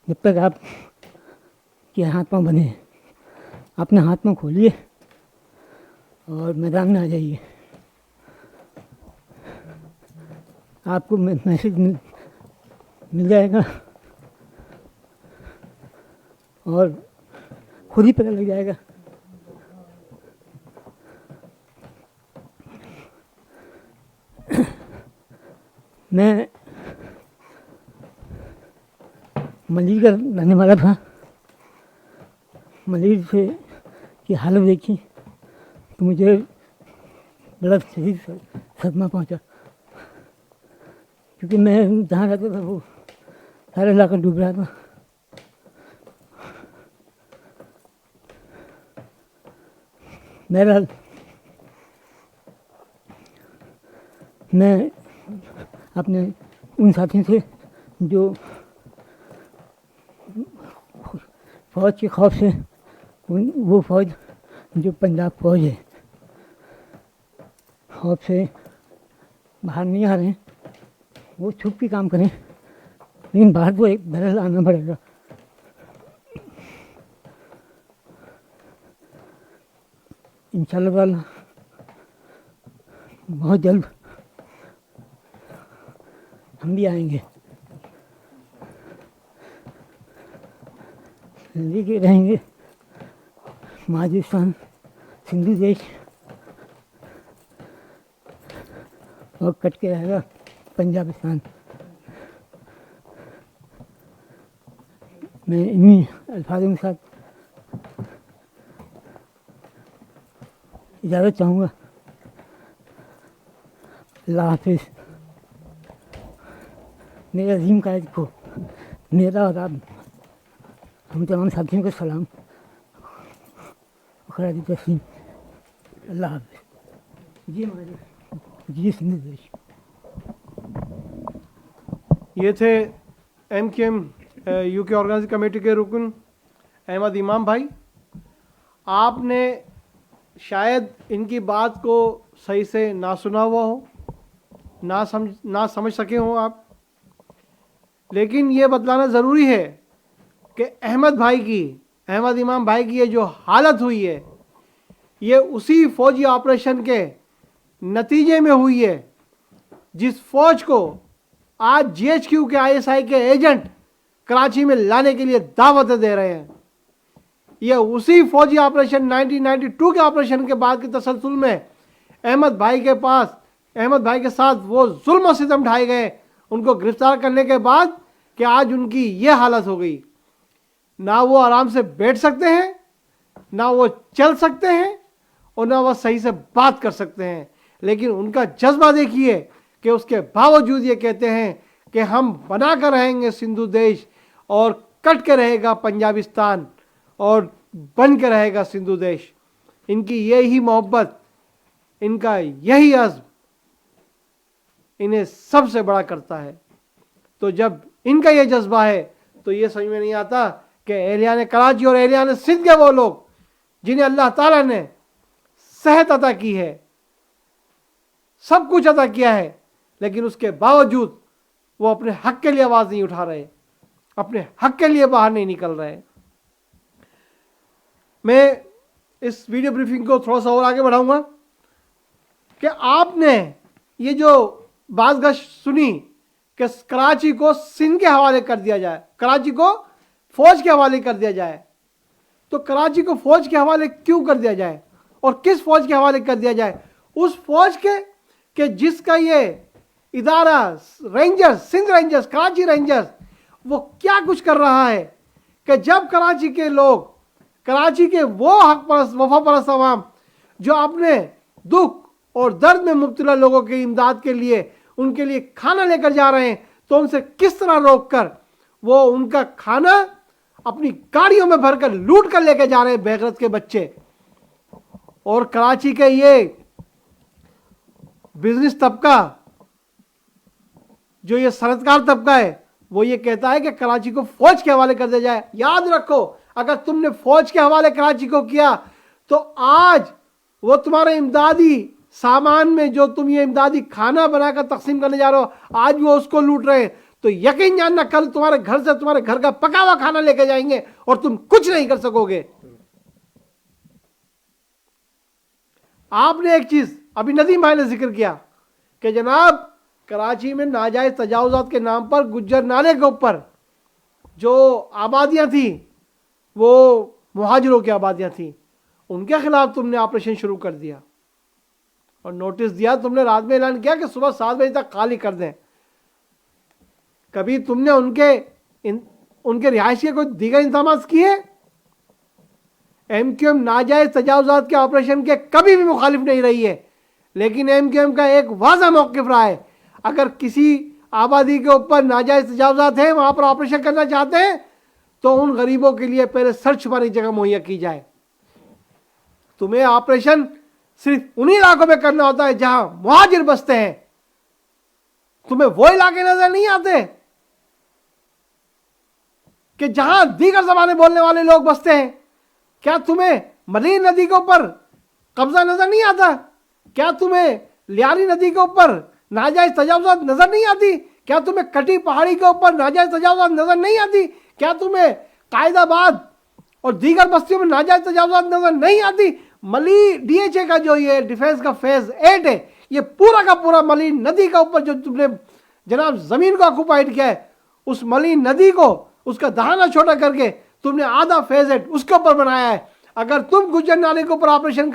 जब तक आप के हाथ पाँव बने हैं। अपने हाथ पाँव खोलिए और मैदान में आ जाइए। आपको मैसेज मिल जाएगा और खुद ही पता लग जाएगा। मैं मलीर का रहने वाला था। मलीर से की हालत देखी तो मुझे बड़ा शदीद सदमा पहुंचा, क्योंकि मैं जहाँ रहता था वो सारा इलाका डूब रहा था। बहरहाल मैं अपने उन साथियों से जो फ़ौज के खौफ से, वो फ़ौज जो पंजाब फ़ौज है, खौफ से बाहर नहीं आ रहे हैं, वो छुप के काम करें, लेकिन बाहर को एक बहरहाल आना पड़ेगा। इंशाअल्लाह ताला बहुत जल्द हम भी आएंगे, लेके रहेंगे महाजिस्तान, सिंधु देश, और कट के रहेगा पंजाबिस्तान। मैं इन्हीं अल्फाजों के साथ इजाज़त चाहूँगा। अल्लाह हाफिज़। मेरे अजीम कायद को मेरा और आप हम तमाम साथियों को सलाम, खैर तस्लीम। अल्लाह हाफिज़। जी हमारे जी सिंधु देश। ये थे MQM यूके ऑर्गेनाइजिंग कमेटी के रुकन अहमद इमाम भाई। आपने शायद इनकी बात को सही से ना सुना हुआ हो, ना समझ सके हो आप, लेकिन ये बतलाना ज़रूरी है कि अहमद इमाम भाई की ये जो हालत हुई है, ये उसी फौजी ऑपरेशन के नतीजे में हुई है जिस फौज को आज GHQ के ISI के एजेंट कराची में लाने के लिए दावतें दे रहे हैं। यह उसी फौजी ऑपरेशन 1992 के ऑपरेशन के बाद के तसलसल में अहमद भाई के साथ वो जुल्म सितम ढाए गए, उनको गिरफ्तार करने के बाद कि आज उनकी ये हालत हो गई, ना वो आराम से बैठ सकते हैं, ना वो चल सकते हैं, और ना वो सही से बात कर सकते हैं। लेकिन उनका जज्बा देखिए कि उसके बावजूद ये कहते हैं कि हम बना कर रहेंगे सिंधु देश, और कट के रहेगा पंजाबिस्तान, और बन के रहेगा सिंधु देश। इनकी यही मोहब्बत, इनका यही अज़्म इन्हें सबसे बड़ा करता है। तो जब इनका ये जज्बा है तो ये समझ में नहीं आता कि एहलियान कराची और एहलियान सिंध के वो लोग जिन्हें अल्लाह ताला ने सेहत अता की है, सब कुछ अता किया है, लेकिन उसके बावजूद वो अपने हक के लिए आवाज़ नहीं उठा रहे, अपने हक के लिए बाहर नहीं निकल रहे। मैं इस वीडियो ब्रीफिंग को थोड़ा सा और आगे बढ़ाऊंगा कि आपने ये जो बाज़गश्त सुनी कि कराची को सिंध के हवाले कर दिया जाए, कराची को फौज के हवाले कर दिया जाए, तो कराची को फौज के हवाले क्यों कर दिया जाए और किस फौज के हवाले कर दिया जाए? उस फौज के जिसका ये इदारा rangers, Sindh rangers, Karachi rangers, वो क्या कुछ कर रहा है कि जब कराची के लोग, कराची के वो हक परस्त, वफा परस्त अवाम जो अपने दुख और दर्द में मुब्तला लोगों की इमदाद के लिए उनके लिए खाना लेकर जा रहे हैं, तो उनसे किस तरह रोककर वो उनका खाना अपनी गाड़ियों में भरकर लूट कर लेकर जा रहे हैं बेगरत के बच्चे। और कराची के ये बिजनेस तबका, जो ये सनतकार तबका है, वो ये कहता है कि कराची को फौज के हवाले कर दिया जाए। याद रखो, अगर तुमने फौज के हवाले कराची को किया तो आज वो तुम्हारे इमदादी सामान में जो तुम ये इमदादी खाना बनाकर तकसीम करने जा रहे हो, आज वो उसको लूट रहे हैं। तो यकीन जानना कल तुम्हारे घर से तुम्हारे घर का पका हुआ खाना लेके जाएंगे और तुम कुछ नहीं कर सकोगे। आपने एक चीज अभी नदीम भाई ने जिक्र किया कि जनाब कराची में नाजायज तजावुजात के नाम पर गुज्जर नाले के ऊपर जो आबादियां थी, वो मुहाजिरों की आबादियां थी, उनके खिलाफ तुमने ऑपरेशन शुरू कर दिया और नोटिस दिया। तुमने रात में ऐलान किया कि सुबह 7 बजे तक खाली कर दें। कभी तुमने उनके रिहाइश के कोई दीगर इंतजाम किए? एमक्यूएम नाजायज तजावुजात के ऑपरेशन के कभी भी मुखालिफ नहीं रही है, लेकिन एमक्यूएम का एक वाज़ा मौक़िफ़ रहा है, अगर किसी आबादी के ऊपर नाजायज तजावुजात है, वहां पर ऑपरेशन करना चाहते हैं, तो उन गरीबों के लिए पहले सर छुपाने की जगह मुहैया की जाए। तुम्हें ऑपरेशन सिर्फ उन्हीं इलाकों में करना होता है जहां मुहाजिर बसते हैं। तुम्हें वो इलाके नजर नहीं आते कि जहां दीगर ज़बानें बोलने वाले लोग बसते हैं? क्या तुम्हें मलीन नदी के ऊपर कब्जा नजर नहीं आता? क्या तुम्हें लियारी नदी के ऊपर नाजायज तजावुजात नजर नहीं आती? क्या तुम्हें कटी पहाड़ी के ऊपर नाजायज तजावुजात नजर नहीं आती? क्या तुम्हें कायदाबाद और दीगर बस्तियों में नाजायज तजावुजात नजर नहीं आती? मली डीएचए का जो ये डिफेंस का फेज 8 है, ये पूरा का पूरा मलीन नदी का ऊपर जो तुमने जनाब जमीन को ऑक्युपाइड किया है, उस मलीन नदी को उसका दहाना छोटा करके तुमने आधा फेज 8 उसके ऊपर बनाया है। अगर तुम गुज्जर नाले के ऊपर ऑपरेशन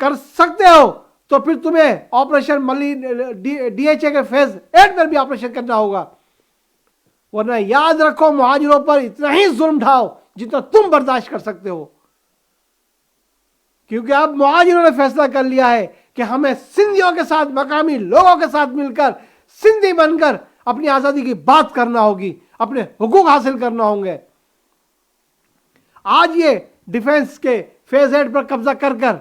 कर सकते हो तो फिर तुम्हें ऑपरेशन मलीन डीएचए के फेज 8 में भी ऑपरेशन करना होगा, वरना याद रखो मुहाजिरों पर इतना ही जुल्म ढाओ जितना तुम बर्दाश्त कर सकते हो। क्योंकि अब मुहाजिरों ने फैसला कर लिया है कि हमें सिंधियों के साथ, मकामी लोगों के साथ मिलकर सिंधी बनकर अपनी आजादी की बात करना होगी, अपने हुकूक हासिल करना होंगे। आज ये डिफेंस के फेज 8 पर कब्जा कर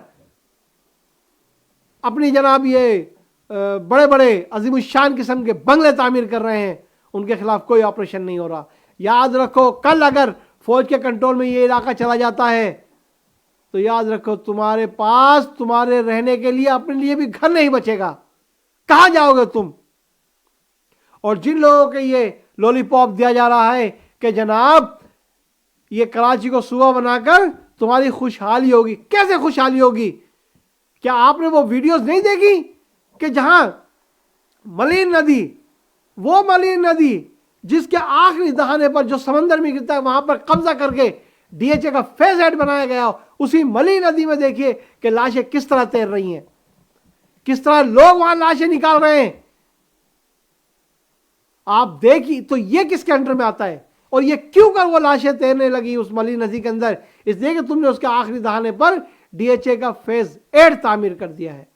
अपनी जनाब ये बड़े बड़े अजीमुशान किस्म के बंगले तामीर कर रहे हैं, उनके खिलाफ कोई ऑपरेशन नहीं हो रहा। याद रखो, कल अगर फौज के कंट्रोल में ये इलाका चला जाता है तो याद रखो तुम्हारे पास तुम्हारे रहने के लिए, अपने लिए भी घर नहीं बचेगा। कहां जाओगे तुम? और जिन लोगों के ये लॉलीपॉप दिया जा रहा है कि जनाब ये कराची को सूबा बनाकर तुम्हारी खुशहाली होगी, कैसे खुशहाली होगी? क्या आपने वो वीडियोस नहीं देखी कि जहां मलीन नदी, वो मलीन नदी जिसके आखिरी दहाने पर जो समंदर में गिरता है, वहां पर कब्जा करके डीएचए का फेज 8 बनाया गया, उसी मलीन नदी में देखिए कि लाशें किस तरह तैर रही हैं, किस तरह लोग वहां लाशें निकाल रहे हैं। आप देखिए तो ये किसके अंडर में आता है और ये क्यों कर वो लाशें तैरने लगी उस मली नदी के अंदर, इसलिए कि तुमने उसके आखिरी दहाने पर DHA का फेज 8 तामीर कर दिया है।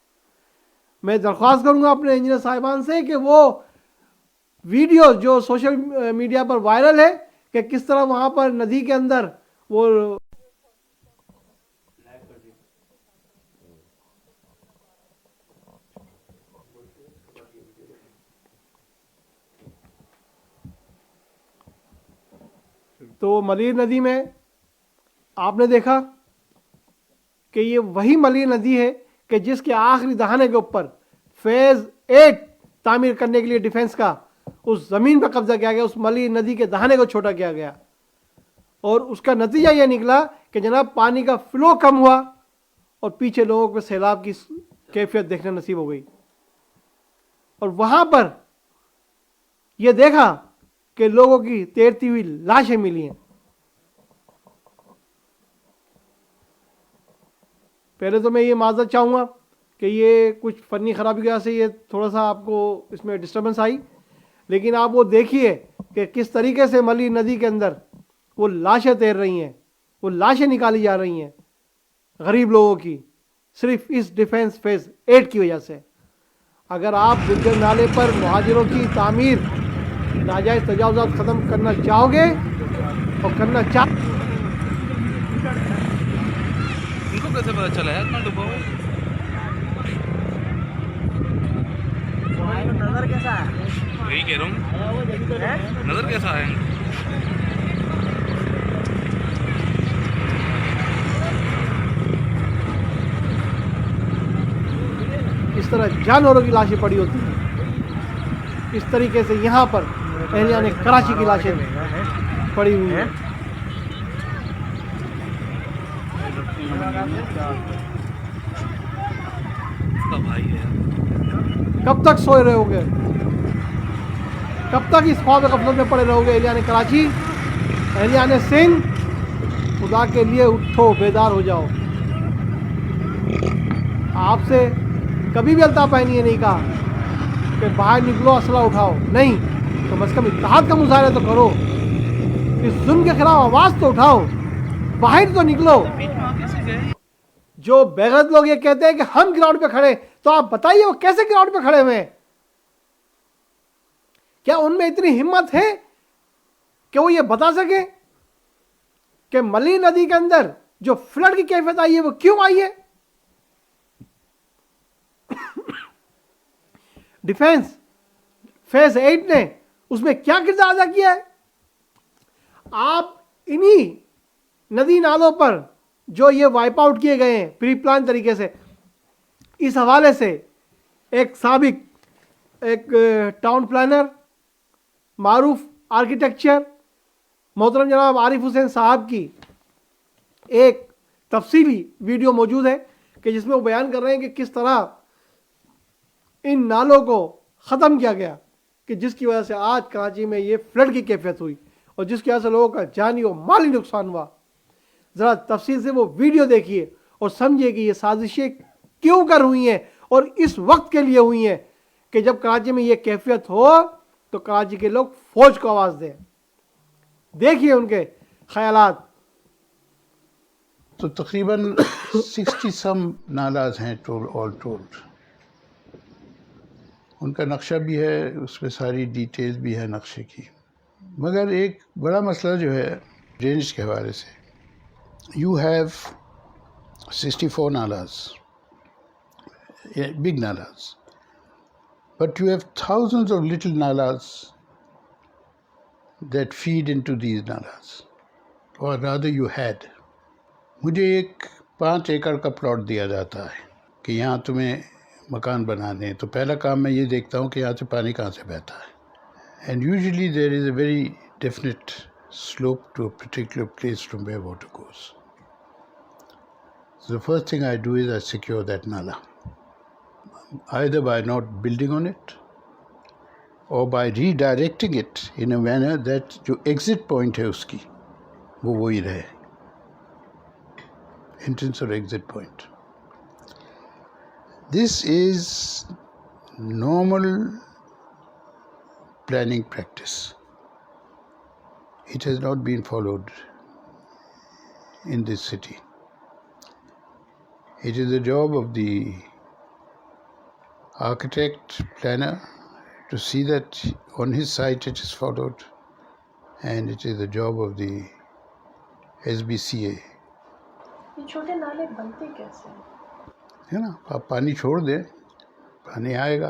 मैं दरख्वास्त करूंगा अपने इंजीनियर साहिबान से कि वो वीडियो जो सोशल मीडिया पर वायरल है कि किस तरह वहां पर नदी के अंदर वो तो मलीर नदी में आपने देखा कि ये वही मलीर नदी है कि जिसके आखिरी दहाने के ऊपर फेज 8 तामीर करने के लिए डिफेंस का उस जमीन पर कब्जा किया गया, उस मलीर नदी के दहाने को छोटा किया गया और उसका नतीजा यह निकला कि जनाब पानी का फ्लो कम हुआ और पीछे लोगों को सैलाब की कैफियत देखने नसीब हो गई। और वहां पर यह देखा कि लोगों की तैरती हुई लाशें मिली हैं। पहले तो मैं ये माजरत चाहूँगा कि ये कुछ फ़नी ख़राबी की वजह से ये थोड़ा सा आपको इसमें डिस्टर्बेंस आई, लेकिन आप वो देखिए कि किस तरीके से मली नदी के अंदर वो लाशें तैर रही हैं, वो लाशें निकाली जा रही हैं गरीब लोगों की, सिर्फ इस डिफेंस फेज 8 की वजह से। अगर आप गुज्जर नाले पर मुहाजिरों की तामीर नाजायज़ तजावुज़ात ख़त्म करना चाहोगे और करना उनको कैसे पता चला है इतना डूबा हुआ? नजर कैसा है? वही कह रहा हूँ, नजर कैसा है? इस तरह जानवरों की लाशें पड़ी होती हैं। इस तरीके से यहाँ पर एहलियाने कराची की लाशें पड़ी हुई हैं। उसका भाई है। कब तक सोए रहोगे? कब तक इस ख्वाब गफलत में पड़े रहोगे? एहलियाने कराची, एहलियाने सिंध, खुदा के लिए उठो, बेदार हो जाओ। आपसे कभी भी अल्ताफ भाई ने नहीं कहा कि बाहर निकलो असला उठाओ, नहीं, तो कम से कम इत्तेहाद का मुजाहरा तो करो, इस जुल्म के खिलाफ आवाज़ तो उठाओ, बाहर तो निकलो। जो बेगैरत लोग ये कहते हैं कि हम ग्राउंड पे खड़े, तो आप बताइए वो कैसे ग्राउंड पे खड़े हुए हैं? क्या उनमें इतनी हिम्मत है कि वो ये बता सके कि मली नदी के अंदर जो फ्लड की कैफियत आई है वो क्यों आई है? डिफेंस फेज 8 ने उसमें क्या किरदार अदा किया है? आप इन्हीं नदी नालों पर जो ये वाइप आउट किए गए हैं प्री प्लान तरीके से, इस हवाले से एक साबिक टाउन प्लानर, मारूफ आर्किटेक्चर मोहतरम जनाब आरिफ हुसैन साहब की एक तफसीली वीडियो मौजूद है कि जिसमें वो बयान कर रहे हैं कि किस तरह इन नालों को ख़त्म किया गया, कि जिसकी वजह से आज कराची में ये फ्लड की कैफियत हुई और जिसकी वजह से लोगों का जानी और माली नुकसान हुआ। ज़रा तफसील से वो वीडियो देखिए और समझिए कि ये साजिशें क्यों कर हुई हैं और इस वक्त के लिए हुई हैं कि जब कराची में ये कैफियत हो तो कराची के लोग फौज को आवाज़ दें। देखिए उनके ख्यालात। तो तकरीबन 60 सम नालाज हैं ऑल टोल्ड। उनका नक्शा भी है, उसमें सारी डिटेल्स भी है नक्शे की। मगर एक बड़ा मसला जो है ड्रेनेज के हवाले से, you have 64 nullahs, big nullahs, but you have thousands of little nalas that feed into these nalas, or rather you had। मुझे एक 5 एकड़ का प्लॉट दिया जाता है कि यहाँ तुम्हें मकान बनाने हैं, तो पहला काम मैं ये देखता हूँ कि यहाँ से पानी कहाँ से बहता है। And usually there is a very definite slope to a particular place from where water goes. So the first thing I do is I secure that nala, either by not building on it or by redirecting it in a manner that जो exit point है उसकी वो वही रहे, entrance or exit point. This is normal planning practice. It has not been followed in this city. It is the job of the architect, planner to see that on his site it is followed, and it is the job of the SBCA. ये छोटे नाले बनते कैसे हैं? है ना, आप पानी छोड़ दें, पानी आएगा।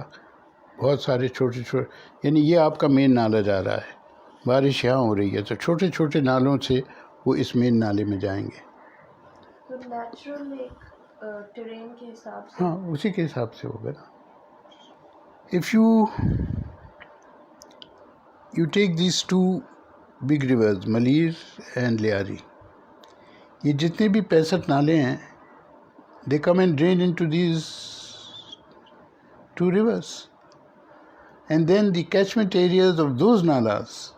बहुत सारे छोटे छोटे, यानी ये आपका मेन नाला जा रहा है, बारिश यहाँ हो रही है तो छोटे छोटे नालों से वो इस मेन नाले में जाएंगे। तो नेचुरल एक टेरेन के हिसाब से हाँ, उसी के हिसाब से होगा ना। If you take these two big rivers, Malir and Liari, ये जितने भी 65 नाले हैं, they come and drain into these two rivers, and then the catchment areas of those nalas,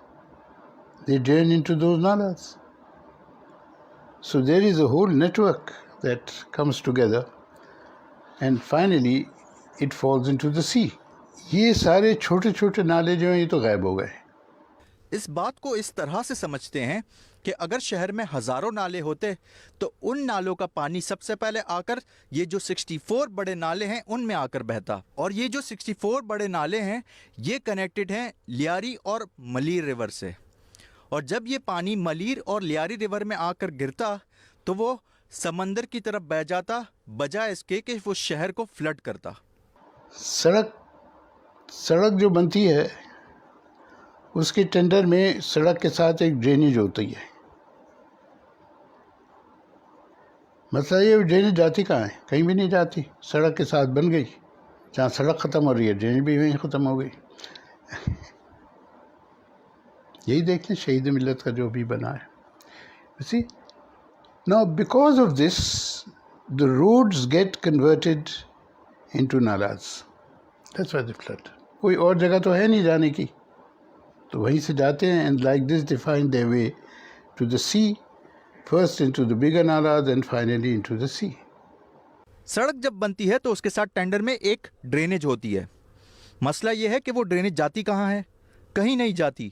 they drain into those nalas. So there is a whole network that comes together, and finally it falls into the sea. ये सारे छोटे छोटे नाले जो हैं ये तो गायब हो गए। इस बात को इस तरह से समझते हैं कि अगर शहर में हजारों नाले होते तो उन नालों का पानी सबसे पहले आकर ये जो 64 बड़े नाले हैं उनमें आकर बहता, और ये जो 64 बड़े नाले हैं ये कनेक्टेड हैं लियारी और मलीर रिवर से, और जब ये पानी मलीर और लियारी रिवर में आकर गिरता तो वो समंदर की तरफ बह जाता, बजाय इसके कि वो शहर को फ्लड करता। सड़क जो बनती है उसके टेंडर में सड़क के साथ एक ड्रेनेज होती है। मतलब ये ड्रेनेज जाती कहाँ है? कहीं भी नहीं जाती, सड़क के साथ बन गई। जहाँ सड़क ख़त्म हो रही है ड्रेनेज भी वहीं ख़त्म हो गई। यही देख लें शहीद मिल्लत का जो भी बना है। You see, now because of this, the roads get converted into nalas. That's why they flood. कोई और जगह तो है नहीं जाने की, तो वहीं से जाते हैं, and like this they find their way to the sea, first into the bigger nalas and finally into the sea. सड़क जब बनती है तो उसके साथ टेंडर में एक ड्रेनेज होती है। मसला यह है कि वो ड्रेनेज जाती कहाँ है? कहीं नहीं जाती।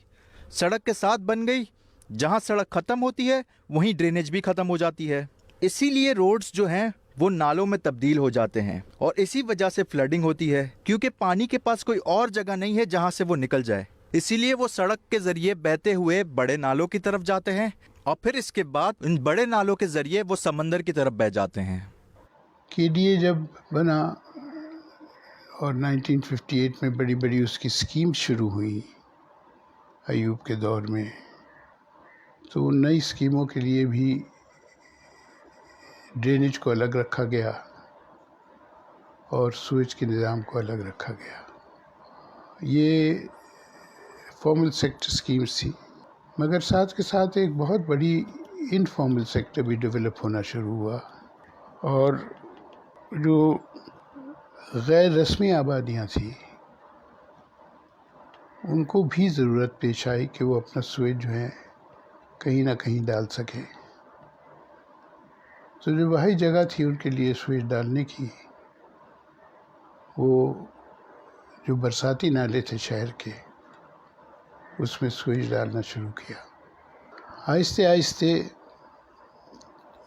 सड़क के साथ बन गई, जहाँ सड़क ख़त्म होती है वहीं ड्रेनेज भी ख़त्म हो जाती है। इसीलिए रोड्स जो हैं वो नालों में तब्दील हो जाते हैं, और इसी वजह से फ्लडिंग होती है, क्योंकि पानी के पास कोई और जगह नहीं है जहाँ से वो निकल जाए। इसीलिए वो सड़क के ज़रिए बहते हुए बड़े नालों की तरफ जाते हैं, और फिर इसके बाद इन बड़े नालों के ज़रिए वो समंदर की तरफ बह जाते हैं। KDA जब बना और 1958 में बड़ी बड़ी उसकी स्कीम शुरू हुई अयूब के दौर में, तो नई स्कीमों के लिए भी ड्रेनेज को अलग रखा गया और सूएज के निज़ाम को अलग रखा गया। ये फॉर्मल सेक्टर स्कीम्स थी, मगर साथ के साथ एक बहुत बड़ी इनफॉर्मल सेक्टर भी डेवलप होना शुरू हुआ, और जो गैर रस्मी आबादियाँ थी उनको भी ज़रूरत पेश आई कि वो अपना सूएज जो है कहीं ना कहीं डाल सके। तो जो वही जगह थी उनके लिए सूएज डालने की, वो जो बरसाती नाले थे शहर के, उसमें सूएज डालना शुरू किया। आहिस्ते आहिस्ते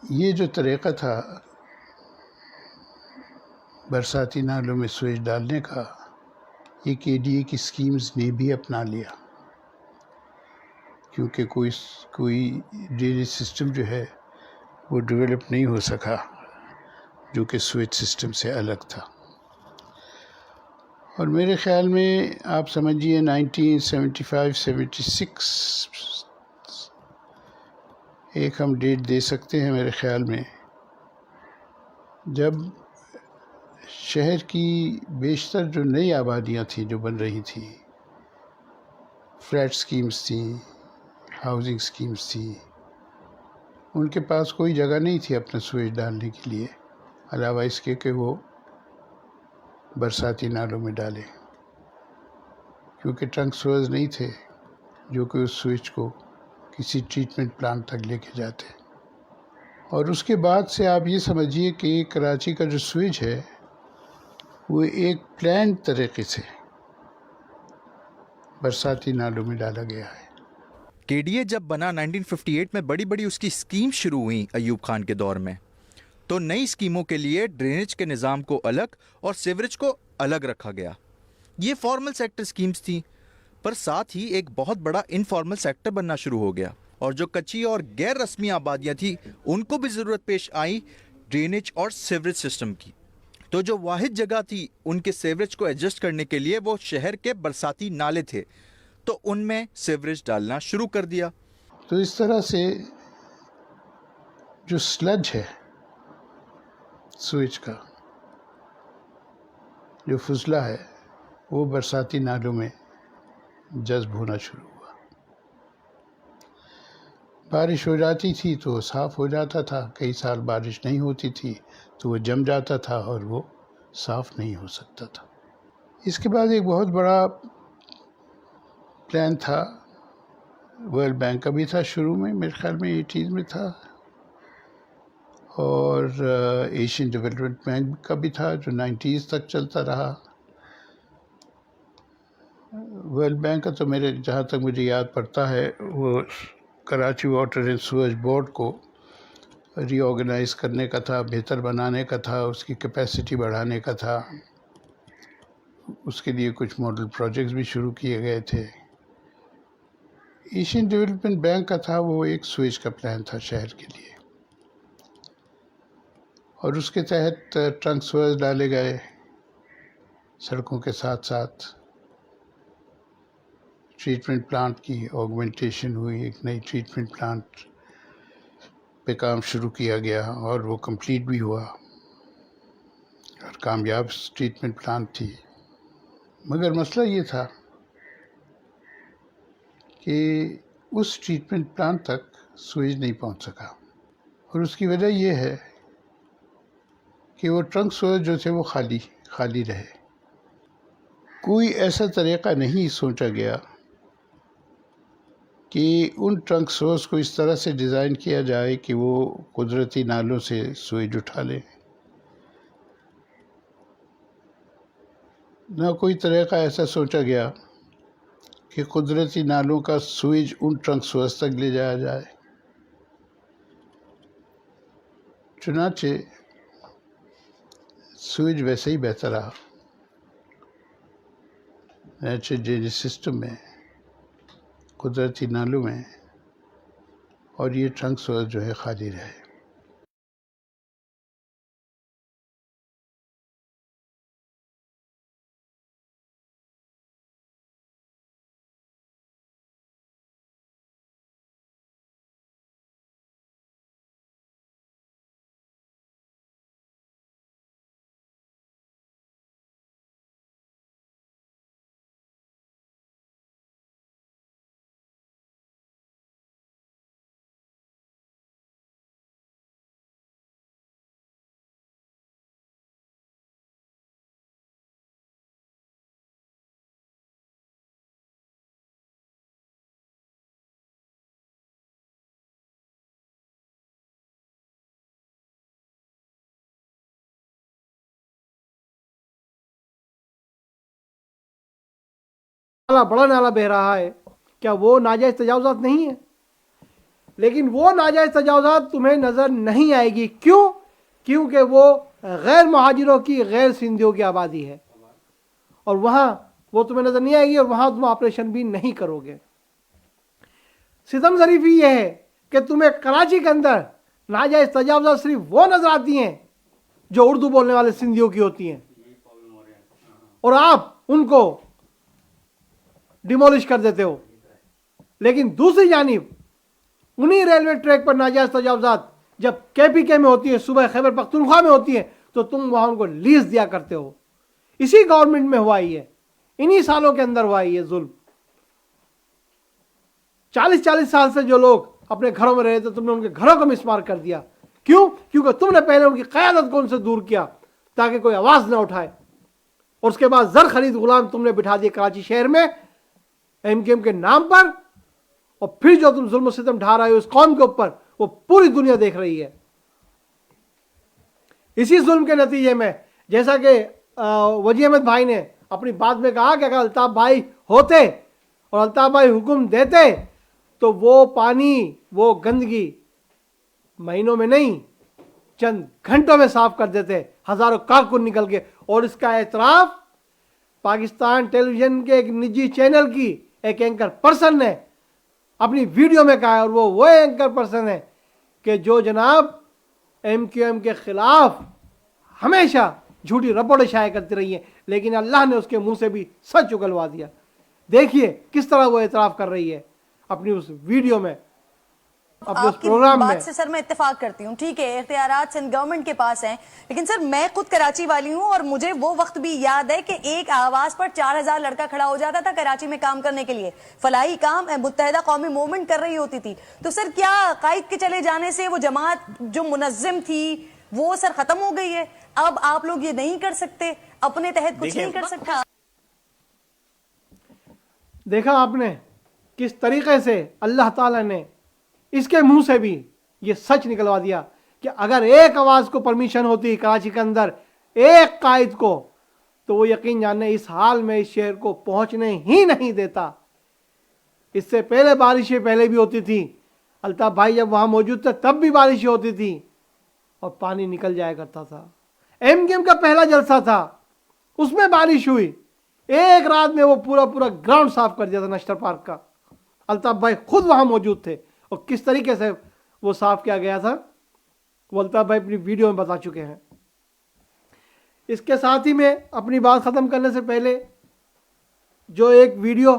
ये जो तरीक़ा था बरसाती नालों में सूएज डालने का, ये KDA की स्कीम्स ने भी अपना लिया, क्योंकि कोई ड्रेनेज सिस्टम जो है वो डेवलप नहीं हो सका जो कि सूएज सिस्टम से अलग था। और मेरे ख़्याल में आप समझिए 1975-76 एक हम डेट दे सकते हैं मेरे ख़्याल में, जब शहर की बेशतर जो नई आबादियाँ थी जो बन रही थी, फ्लैट स्कीम्स थी, हाउसिंग स्कीम्स थी, उनके पास कोई जगह नहीं थी अपना सूएज डालने के लिए, अलावा इसके कि वो बरसाती नालों में डालें, क्योंकि ट्रंक सूएज नहीं थे जो कि उस सूएज को किसी ट्रीटमेंट प्लांट तक लेके जाते। और उसके बाद से आप ये समझिए कि कराची का जो सूएज है वो एक प्लान तरीके से बरसाती नालों में डाला गया है। केडीए जब बना 1958 में बड़ी बड़ी उसकी स्कीम शुरू हुई अयूब खान के दौर में, तो नई स्कीमों के लिए ड्रेनेज के निज़ाम को अलग और सीवरेज को अलग रखा गया। ये फॉर्मल सेक्टर स्कीम्स थी, पर साथ ही एक बहुत बड़ा इनफॉर्मल सेक्टर बनना शुरू हो गया और जो कच्ची और गैर रस्मी आबादियाँ थी उनको भी ज़रूरत पेश आई ड्रेनेज और सीवरेज सिस्टम की। तो जो वाहिद जगह थी उनके सीवरेज को एडजस्ट करने के लिए वो शहर के बरसाती नाले थे, तो उनमें सीवरेज डालना शुरू कर दिया। तो इस तरह से जो स्लज है स्विच का, जो फुजला है, वो बरसाती नालों में जज्ब होना शुरू हुआ। बारिश हो जाती थी तो साफ़ हो जाता था, कई साल बारिश नहीं होती थी तो वो जम जाता था और वो साफ़ नहीं हो सकता था। इसके बाद एक बहुत बड़ा प्लान था, वर्ल्ड बैंक का भी था शुरू में, मेरे ख्याल में 80s में था, और एशियन डेवलपमेंट बैंक का भी था जो 90s तक चलता रहा। वर्ल्ड बैंक का तो मेरे जहाँ तक मुझे याद पड़ता है वो Karachi water and sewage board को रीऑर्गेनाइज करने का था, बेहतर बनाने का था, उसकी कैपेसिटी बढ़ाने का था। उसके लिए कुछ मॉडल प्रोजेक्ट्स भी शुरू किए गए थे। एशियन डेवलपमेंट बैंक का था वो एक स्विच का प्लान था शहर के लिए, और उसके तहत ट्रंक स्वर्स डाले गए सड़कों के साथ साथ। ट्रीटमेंट प्लांट की ऑगमेंटेशन हुई, एक नई ट्रीटमेंट प्लांट पे काम शुरू किया गया और वो कंप्लीट भी हुआ और कामयाब ट्रीटमेंट प्लांट थी। मगर मसला ये था कि उस ट्रीटमेंट प्लांट तक स्विच नहीं पहुंच सका, और उसकी वजह ये है कि वो ट्रंक स्विच जो थे वो खाली रहे। कोई ऐसा तरीक़ा नहीं सोचा गया कि उन ट्रंक सोर्स को इस तरह से डिज़ाइन किया जाए कि वो कुदरती नालों से स्विच उठा लें। ना कोई तरीक़ा ऐसा सोचा गया कि कुदरती नालों का स्विच उन ट्रंक सोर्स तक ले जाया जाए। चुनाचे स्विच वैसे ही बेहतर रहा नेचुरल ड्रेनेज सिस्टम में, कुदरती नालों में, और ये ट्रंक सोर्स जो है खाली रहे। नाला बड़ा नाला बह रहा है, क्या वो नाजायज़ तजावज़ात नहीं है? लेकिन वो नाजायज़ तजावज़ात तुम्हें नज़र नहीं आएगी। क्यों? क्योंकि वो गैर महाजिरों की, गैर सिंधियों की आबादी है, और वहाँ वो तुम्हें नज़र नहीं आएगी और वहाँ तुम ऑपरेशन भी नहीं करोगे। सितम ज़रीफ़ी ये है कि तुम्हें कराची के अंदर नाजायज़ तजावज़ात सिर्फ वो नज़र आती हैं जो उर्दू बोलने वाले सिंधियों की होती हैं, और आप उनको डिमोलिश कर देते हो। लेकिन दूसरी जानिब उन्हीं रेलवे ट्रैक पर नाजायज़ तजावज़ात जब KPK में होती है, सुबह खैबर पख्तूनख्वा में होती है, तो तुम वहाँ उनको लीज दिया करते हो। इसी गवर्नमेंट में हुआ ही है, इन्हीं सालों के अंदर हुआ ही है जुल्म। 40-40 साल से जो लोग अपने घरों में रहे थे, तुमने उनके घरों को मिसमार कर दिया। क्यों? क्योंकि तुमने पहले उनकी क़यादत को उनसे दूर किया ताकि कोई आवाज़ ना उठाए, और उसके बाद ज़र खरीद गुलाम तुमने बिठा दिए कराची शहर में MKM के नाम पर, और फिर जो तुम जुल्म सितम ढा रहे हो इस कौम के ऊपर, वो पूरी दुनिया देख रही है। इसी जुल्म के नतीजे में, जैसा कि वजी अहमद भाई ने अपनी बात में कहा कि अगर अल्ताफ भाई होते और अल्ताफ भाई हुक्म देते तो वो पानी, वो गंदगी महीनों में नहीं, चंद घंटों में साफ कर देते, हजारों कारकुन निकल के। और इसका एतराफ पाकिस्तान टेलीविजन के एक निजी चैनल की एक एंकर पर्सन ने अपनी वीडियो में कहा है, और वो एंकर पर्सन है कि जो जनाब MQM के खिलाफ हमेशा झूठी रिपोर्टें शाया करती रही है, लेकिन अल्लाह ने उसके मुंह से भी सच उगलवा दिया। देखिए किस तरह वो एतराफ़ कर रही है अपनी उस वीडियो में, अपने उस आपकी प्रोग्राम बात में। से सर मैं इत्तेफाक करती हूँ, ठीक है, इख्तियारात सिंध गवर्नमेंट के पास हैं, लेकिन सर मैं खुद कराची वाली हूँ और मुझे वो वक्त भी याद है कि एक आवाज पर 4000 लड़का खड़ा हो जाता था कराची में काम करने के लिए। फलाही काम मुत्तहिदा कौमी मूवमेंट कर रही होती थी। तो सर क्या कायद के चले जाने से वो जमात जो मुनज़्ज़म थी वो सर खत्म हो गई है? अब आप लोग ये नहीं कर सकते, अपने तहत कुछ नहीं कर सकता? देखा आपने किस तरीके से अल्लाह ताला ने इसके मुंह से भी ये सच निकलवा दिया कि अगर एक आवाज को परमिशन होती कराची के अंदर, एक कायद को, तो वो यकीन जाने इस हाल में इस शहर को पहुंचने ही नहीं देता। इससे पहले बारिशें पहले भी होती थी, अल्ताफ भाई जब वहां मौजूद थे तब भी बारिशें होती थी और पानी निकल जाया करता था। MQM का पहला जलसा था, उसमें बारिश हुई, एक रात में वो पूरा ग्राउंड साफ कर दिया था नश्तर पार्क का। अल्ताफ भाई खुद वहां मौजूद थे और किस तरीके से वो साफ किया गया था वो अल्ताफ भाई अपनी वीडियो में बता चुके हैं। इसके साथ ही मैं अपनी बात ख़त्म करने से पहले जो एक वीडियो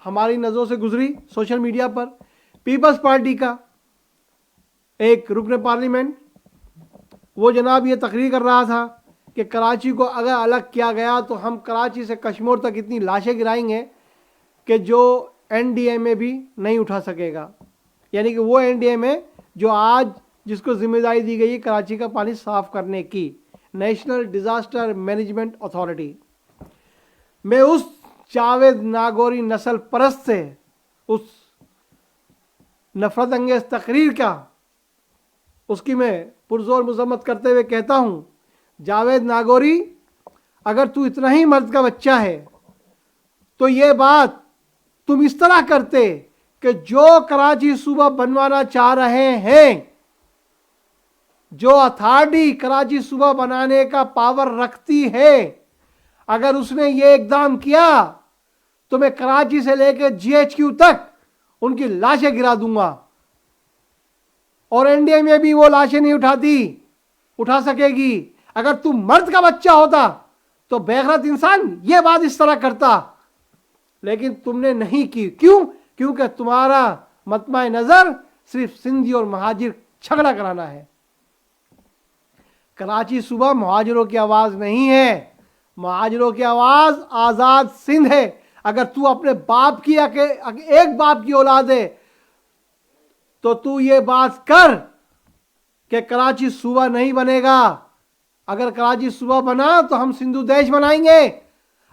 हमारी नज़रों से गुजरी सोशल मीडिया पर, पीपल्स पार्टी का एक रुकन पार्लियामेंट, वो जनाब ये तकरीर कर रहा था कि कराची को अगर अलग किया गया तो हम कराची से कश्मीर तक इतनी लाशें गिराएंगे कि जो NDMA भी नहीं उठा सकेगा। यानी कि वो NDMA जो आज जिसको जिम्मेदारी दी गई है कराची का पानी साफ करने की, नेशनल डिज़ास्टर मैनेजमेंट अथॉरिटी। मैं उस जावेद नागौरी नस्ल परस्त से उस नफरत अंगेज तकरीर का उसकी मैं पुरजोर मजम्मत करते हुए कहता हूँ, जावेद नागौरी अगर तू इतना ही मर्द का बच्चा है तो ये बात तुम इस तरह करते कि जो कराची सूबा बनवाना चाह रहे हैं, जो अथॉरिटी कराची सूबा बनाने का पावर रखती है, अगर उसने ये इकदाम किया तो मैं कराची से लेकर GHQ तक उनकी लाशें गिरा दूंगा। और NDMA भी वो लाशें नहीं उठा सकेगी। अगर तू मर्द का बच्चा होता तो बेगैरत इंसान ये बात इस तरह करता, लेकिन तुमने नहीं की। क्यों? क्योंकि तुम्हारा मतमा नज़र सिर्फ सिंधी और महाजिर झगड़ा कराना है। कराची सूबा महाजिरों की आवाज़ नहीं है, महाजिरों की आवाज़ आज़ाद सिंध है। अगर तू अपने बाप की एक बाप की औलाद है तो तू ये बात कर कि कराची सूबा नहीं बनेगा। अगर कराची सूबा बना तो हम सिंधु देश बनाएंगे।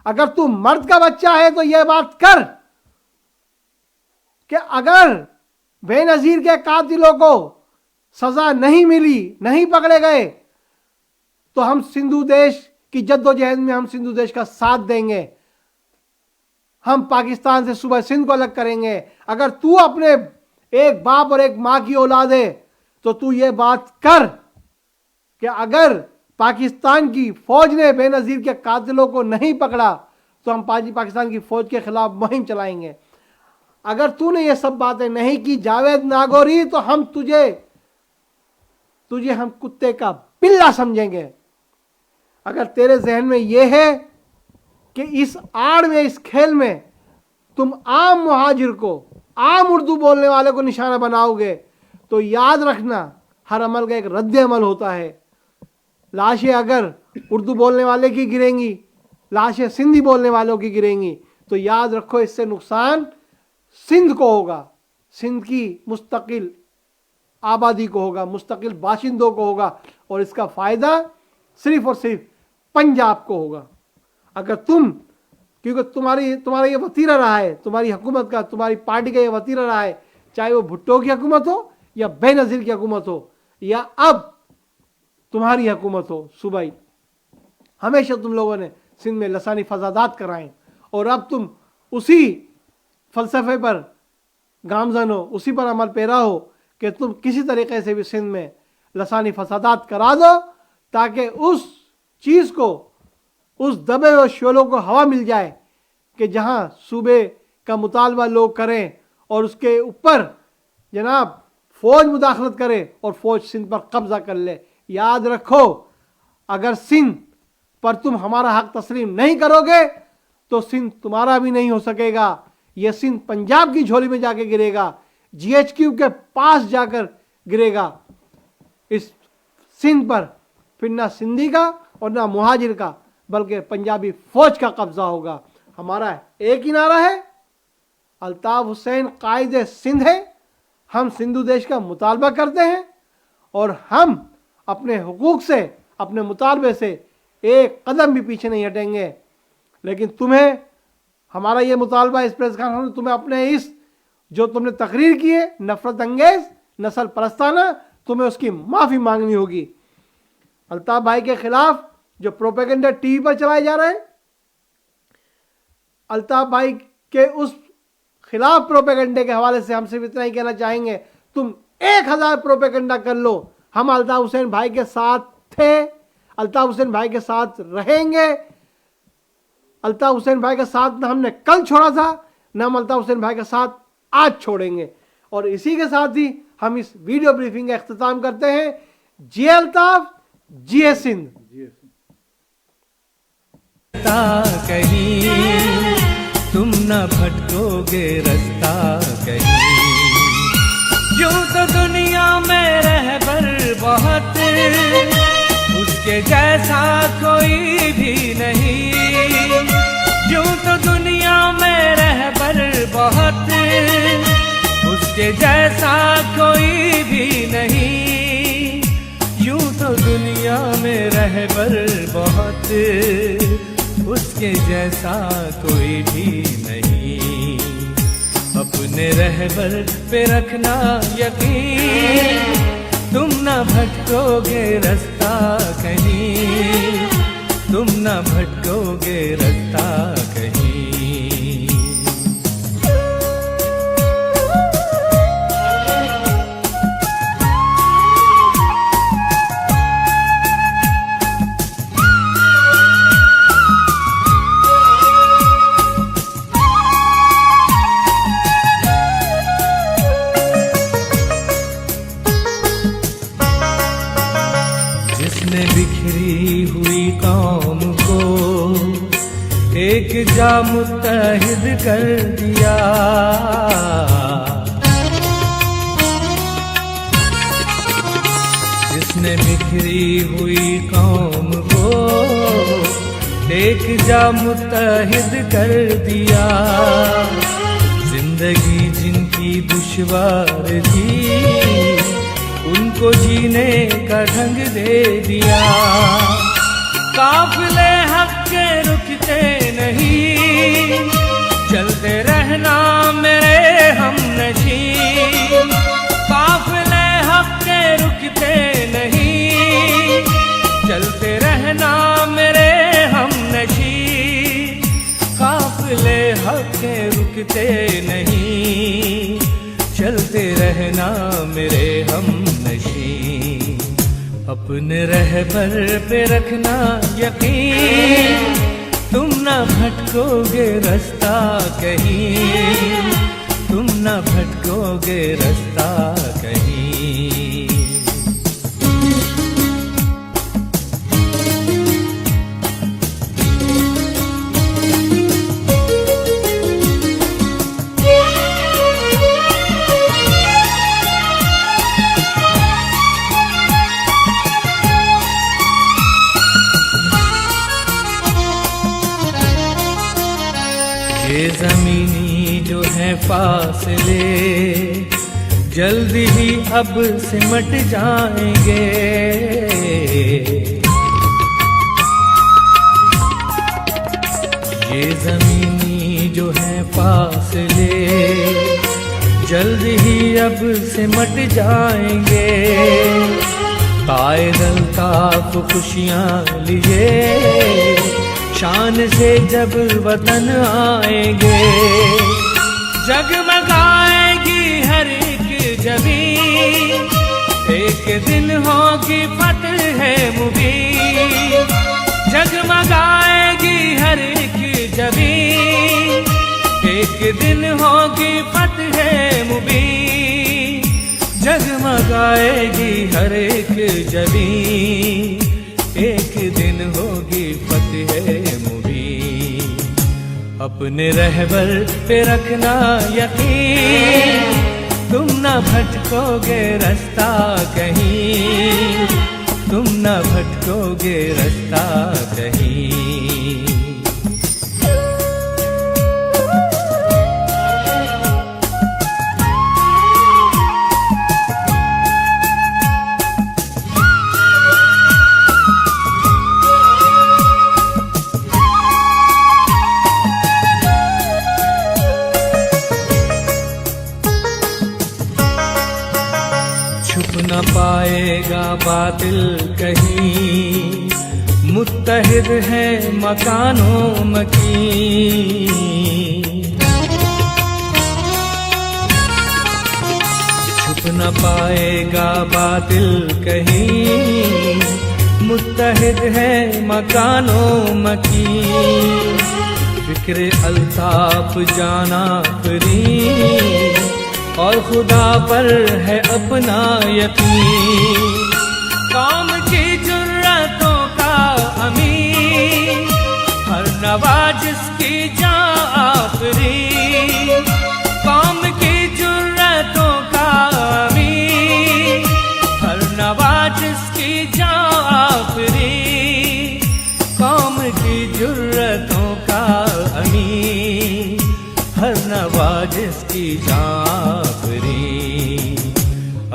अगर तू मर्द का बच्चा है तो यह बात कर कि अगर बेनजीर के कातिलों को सजा नहीं मिली, नहीं पकड़े गए, तो हम सिंधु देश की जद्दोजहद में हम सिंधु देश का साथ देंगे। हम पाकिस्तान से सूबा सिंध को अलग करेंगे। अगर तू अपने एक बाप और एक माँ की औलाद है तो तू ये बात कर कि अगर पाकिस्तान की फौज ने बेनजीर के कातिलों को नहीं पकड़ा तो हम पाकिस्तान की फौज के खिलाफ मुहिम चलाएंगे। अगर तूने ये सब बातें नहीं की जावेद नागौरी, तो हम तुझे हम कुत्ते का पिल्ला समझेंगे। अगर तेरे जहन में यह है कि इस आड़ में, इस खेल में तुम आम मुहाजिर को, आम उर्दू बोलने वाले को निशाना बनाओगे, तो याद रखना हर अमल का एक रद्द अमल होता है। लाशें अगर उर्दू बोलने वाले की गिरेंगी, लाशें सिंधी बोलने वालों की गिरेंगी, तो याद रखो इससे नुकसान सिंध को होगा, सिंध की मुस्तकिल आबादी को होगा, मुस्तकिल बाशिंदों को होगा, और इसका फ़ायदा सिर्फ और सिर्फ पंजाब को होगा। अगर क्योंकि तुम्हारा ये वतीरा रहा है, तुम्हारी हुकूमत का, तुम्हारी पार्टी का ये वतीरा रहा है, चाहे वो भुट्टो की हुकूमत हो या बेनज़ीर की हुकूमत हो या अब तुम्हारी हुकूमत हो सूबाई, हमेशा तुम लोगों ने सिंध में लसानी फसादात कराएं, और अब तुम उसी फ़लसफ़े पर गामजन हो, उसी पर अमल पेरा हो कि तुम किसी तरीके से भी सिंध में लसानी फसादात करा दो, ताकि उस चीज़ को, उस दबे हुए शोलों को हवा मिल जाए कि जहाँ सूबे का मुतालबा लोग करें और उसके ऊपर जनाब फ़ौज मुदाखलत करे और फ़ौज सिंध पर कब्ज़ा कर ले। याद रखो, अगर सिंध पर तुम हमारा हक तस्लीम नहीं करोगे तो सिंध तुम्हारा भी नहीं हो सकेगा। यह सिंध पंजाब की झोली में जाके गिरेगा, GHQ के पास जाकर गिरेगा। इस सिंध पर फिर ना सिंधी का और ना मुहाजिर का, बल्कि पंजाबी फ़ौज का कब्ज़ा होगा। हमारा एक ही नारा है, अल्ताफ़ हुसैन कायदे सिंध है। हम सिंधु देश का मुतालबा करते हैं और हम अपने हुकूक से, अपने मुतालबे से एक कदम भी पीछे नहीं हटेंगे। लेकिन तुम्हें हमारा ये मुतालबा इस प्रेस कॉन्फ्रेंस में, तुम्हें अपने इस जो तुमने तकरीर की है नफरत अंगेज़, नस्ल परस्ताना, तुम्हें उसकी माफ़ी मांगनी होगी। अल्ताफ़ भाई के ख़िलाफ़ जो प्रोपेगेंडा TV पर चलाए जा रहे हैं, अल्ताफ़ भाई के उस खिलाफ प्रोपेगेंडे के हवाले से हम सिर्फ इतना ही कहना चाहेंगे, तुम 1000 प्रोपेगेंडा कर लो, हम अल्ताफ़ हुसैन भाई के साथ थे, अल्ताफ़ हुसैन भाई के साथ रहेंगे। अल्ताफ़ हुसैन भाई का साथ ना हमने कल छोड़ा था, ना हम अल्ताफ़ हुसैन भाई का साथ आज छोड़ेंगे। और इसी के साथ ही हम इस वीडियो ब्रीफिंग का इख्तिताम करते हैं। जिए अल्ताफ़, जिए सिंध। कहीं तुम न भटकोगे रास्ता कहीं, यूं तो दुनिया में रहबर बहुत, उसके जैसा कोई भी नहीं। यूं तो दुनिया में रहबर बहुत, उसके जैसा कोई भी नहीं। यूं तो दुनिया में रहबर बहुत, उसके जैसा कोई भी नहीं। अपने रहबर पे रखना यकीन, तुम ना भटकोगे रास्ता कहीं, तुम ना भटकोगे रास्ता कहीं। बिखरी हुई कौम को एक जा मुत्तहिद कर दिया, जिसने बिखरी हुई कौम को एक जा मुत्तहिद कर दिया। जिंदगी जिनकी दुश्वार थी, उनको जीने का ढंग दे दिया। काफिले हक के रुकते नहीं, चलते रहना मेरे हमनशीं। काफिले हक के रुकते नहीं, चलते रहना मेरे हमनशीं। काफिले हक के रुकते नहीं, चलते रहना मेरे हमनशीं। अपने रहबर पे रखना यकीन, तुम ना भटकोगे रास्ता कहीं, तुम ना भटकोगे रास्ता कहीं। ये ज़मीनी जो है फासले, जल्दी ही अब सिमट जाएंगे। ये ज़मीनी जो है फासले, जल्दी ही अब सिमट जाएंगे। कायद अल्ताफ़ खुशियाँ लिए शान से जब वतन आएंगे, जगमगाएगी हर एक जबीं, एक दिन होगी फतह मुबीन। जगमगाएगी हर एक जबीं, एक दिन होगी फतह मुबीन। जगमगाएगी हर एक जबीं, एक दिन होगी फतह मुबीन। अपने रहबर पे रखना यकीन, तुम न भटकोगे रास्ता कहीं, तुम न भटकोगे रास्ता कहीं। छुप न पाएगा बातिल कहीं, मुत्तहिद है मकानों मकीन। छुप न पाएगा बातिल कहीं, मुत्तहिद है मकानों मकीन। फिक्र अल्ताफ जाना फरीद, और खुदा पर है अपना यकीन। कौम की जुर्रतों का अमीन, हर नवाजिश की जां आफरीन। कौम की जुर्रतों का अमीन, हर नवाजिश की जां आफरीन। कौम की जुर्रतों का अमीन, हर नवाजिश की जां।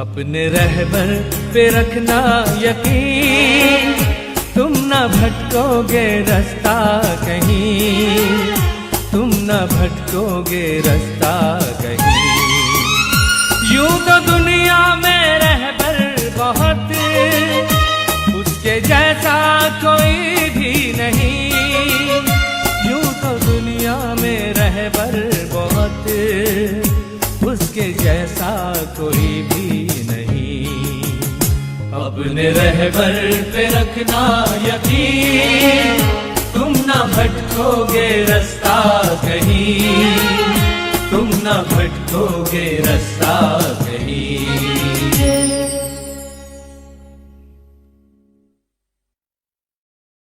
अपने रहबर पे रखना यकीन, तुम न भटकोगे रास्ता कहीं, तुम न भटकोगे रास्ता कहीं। यूं तो दुनिया में रहबर बहुत, उसके जैसा कोई भी नहीं। यूं तो दुनिया में रहबर बहुत, उसके जैसा कोई भी नहीं। अपने रहबर पे रखना यकीन, तुम न भटकोगे रास्ता कहीं, तुम न भटकोगे रास्ता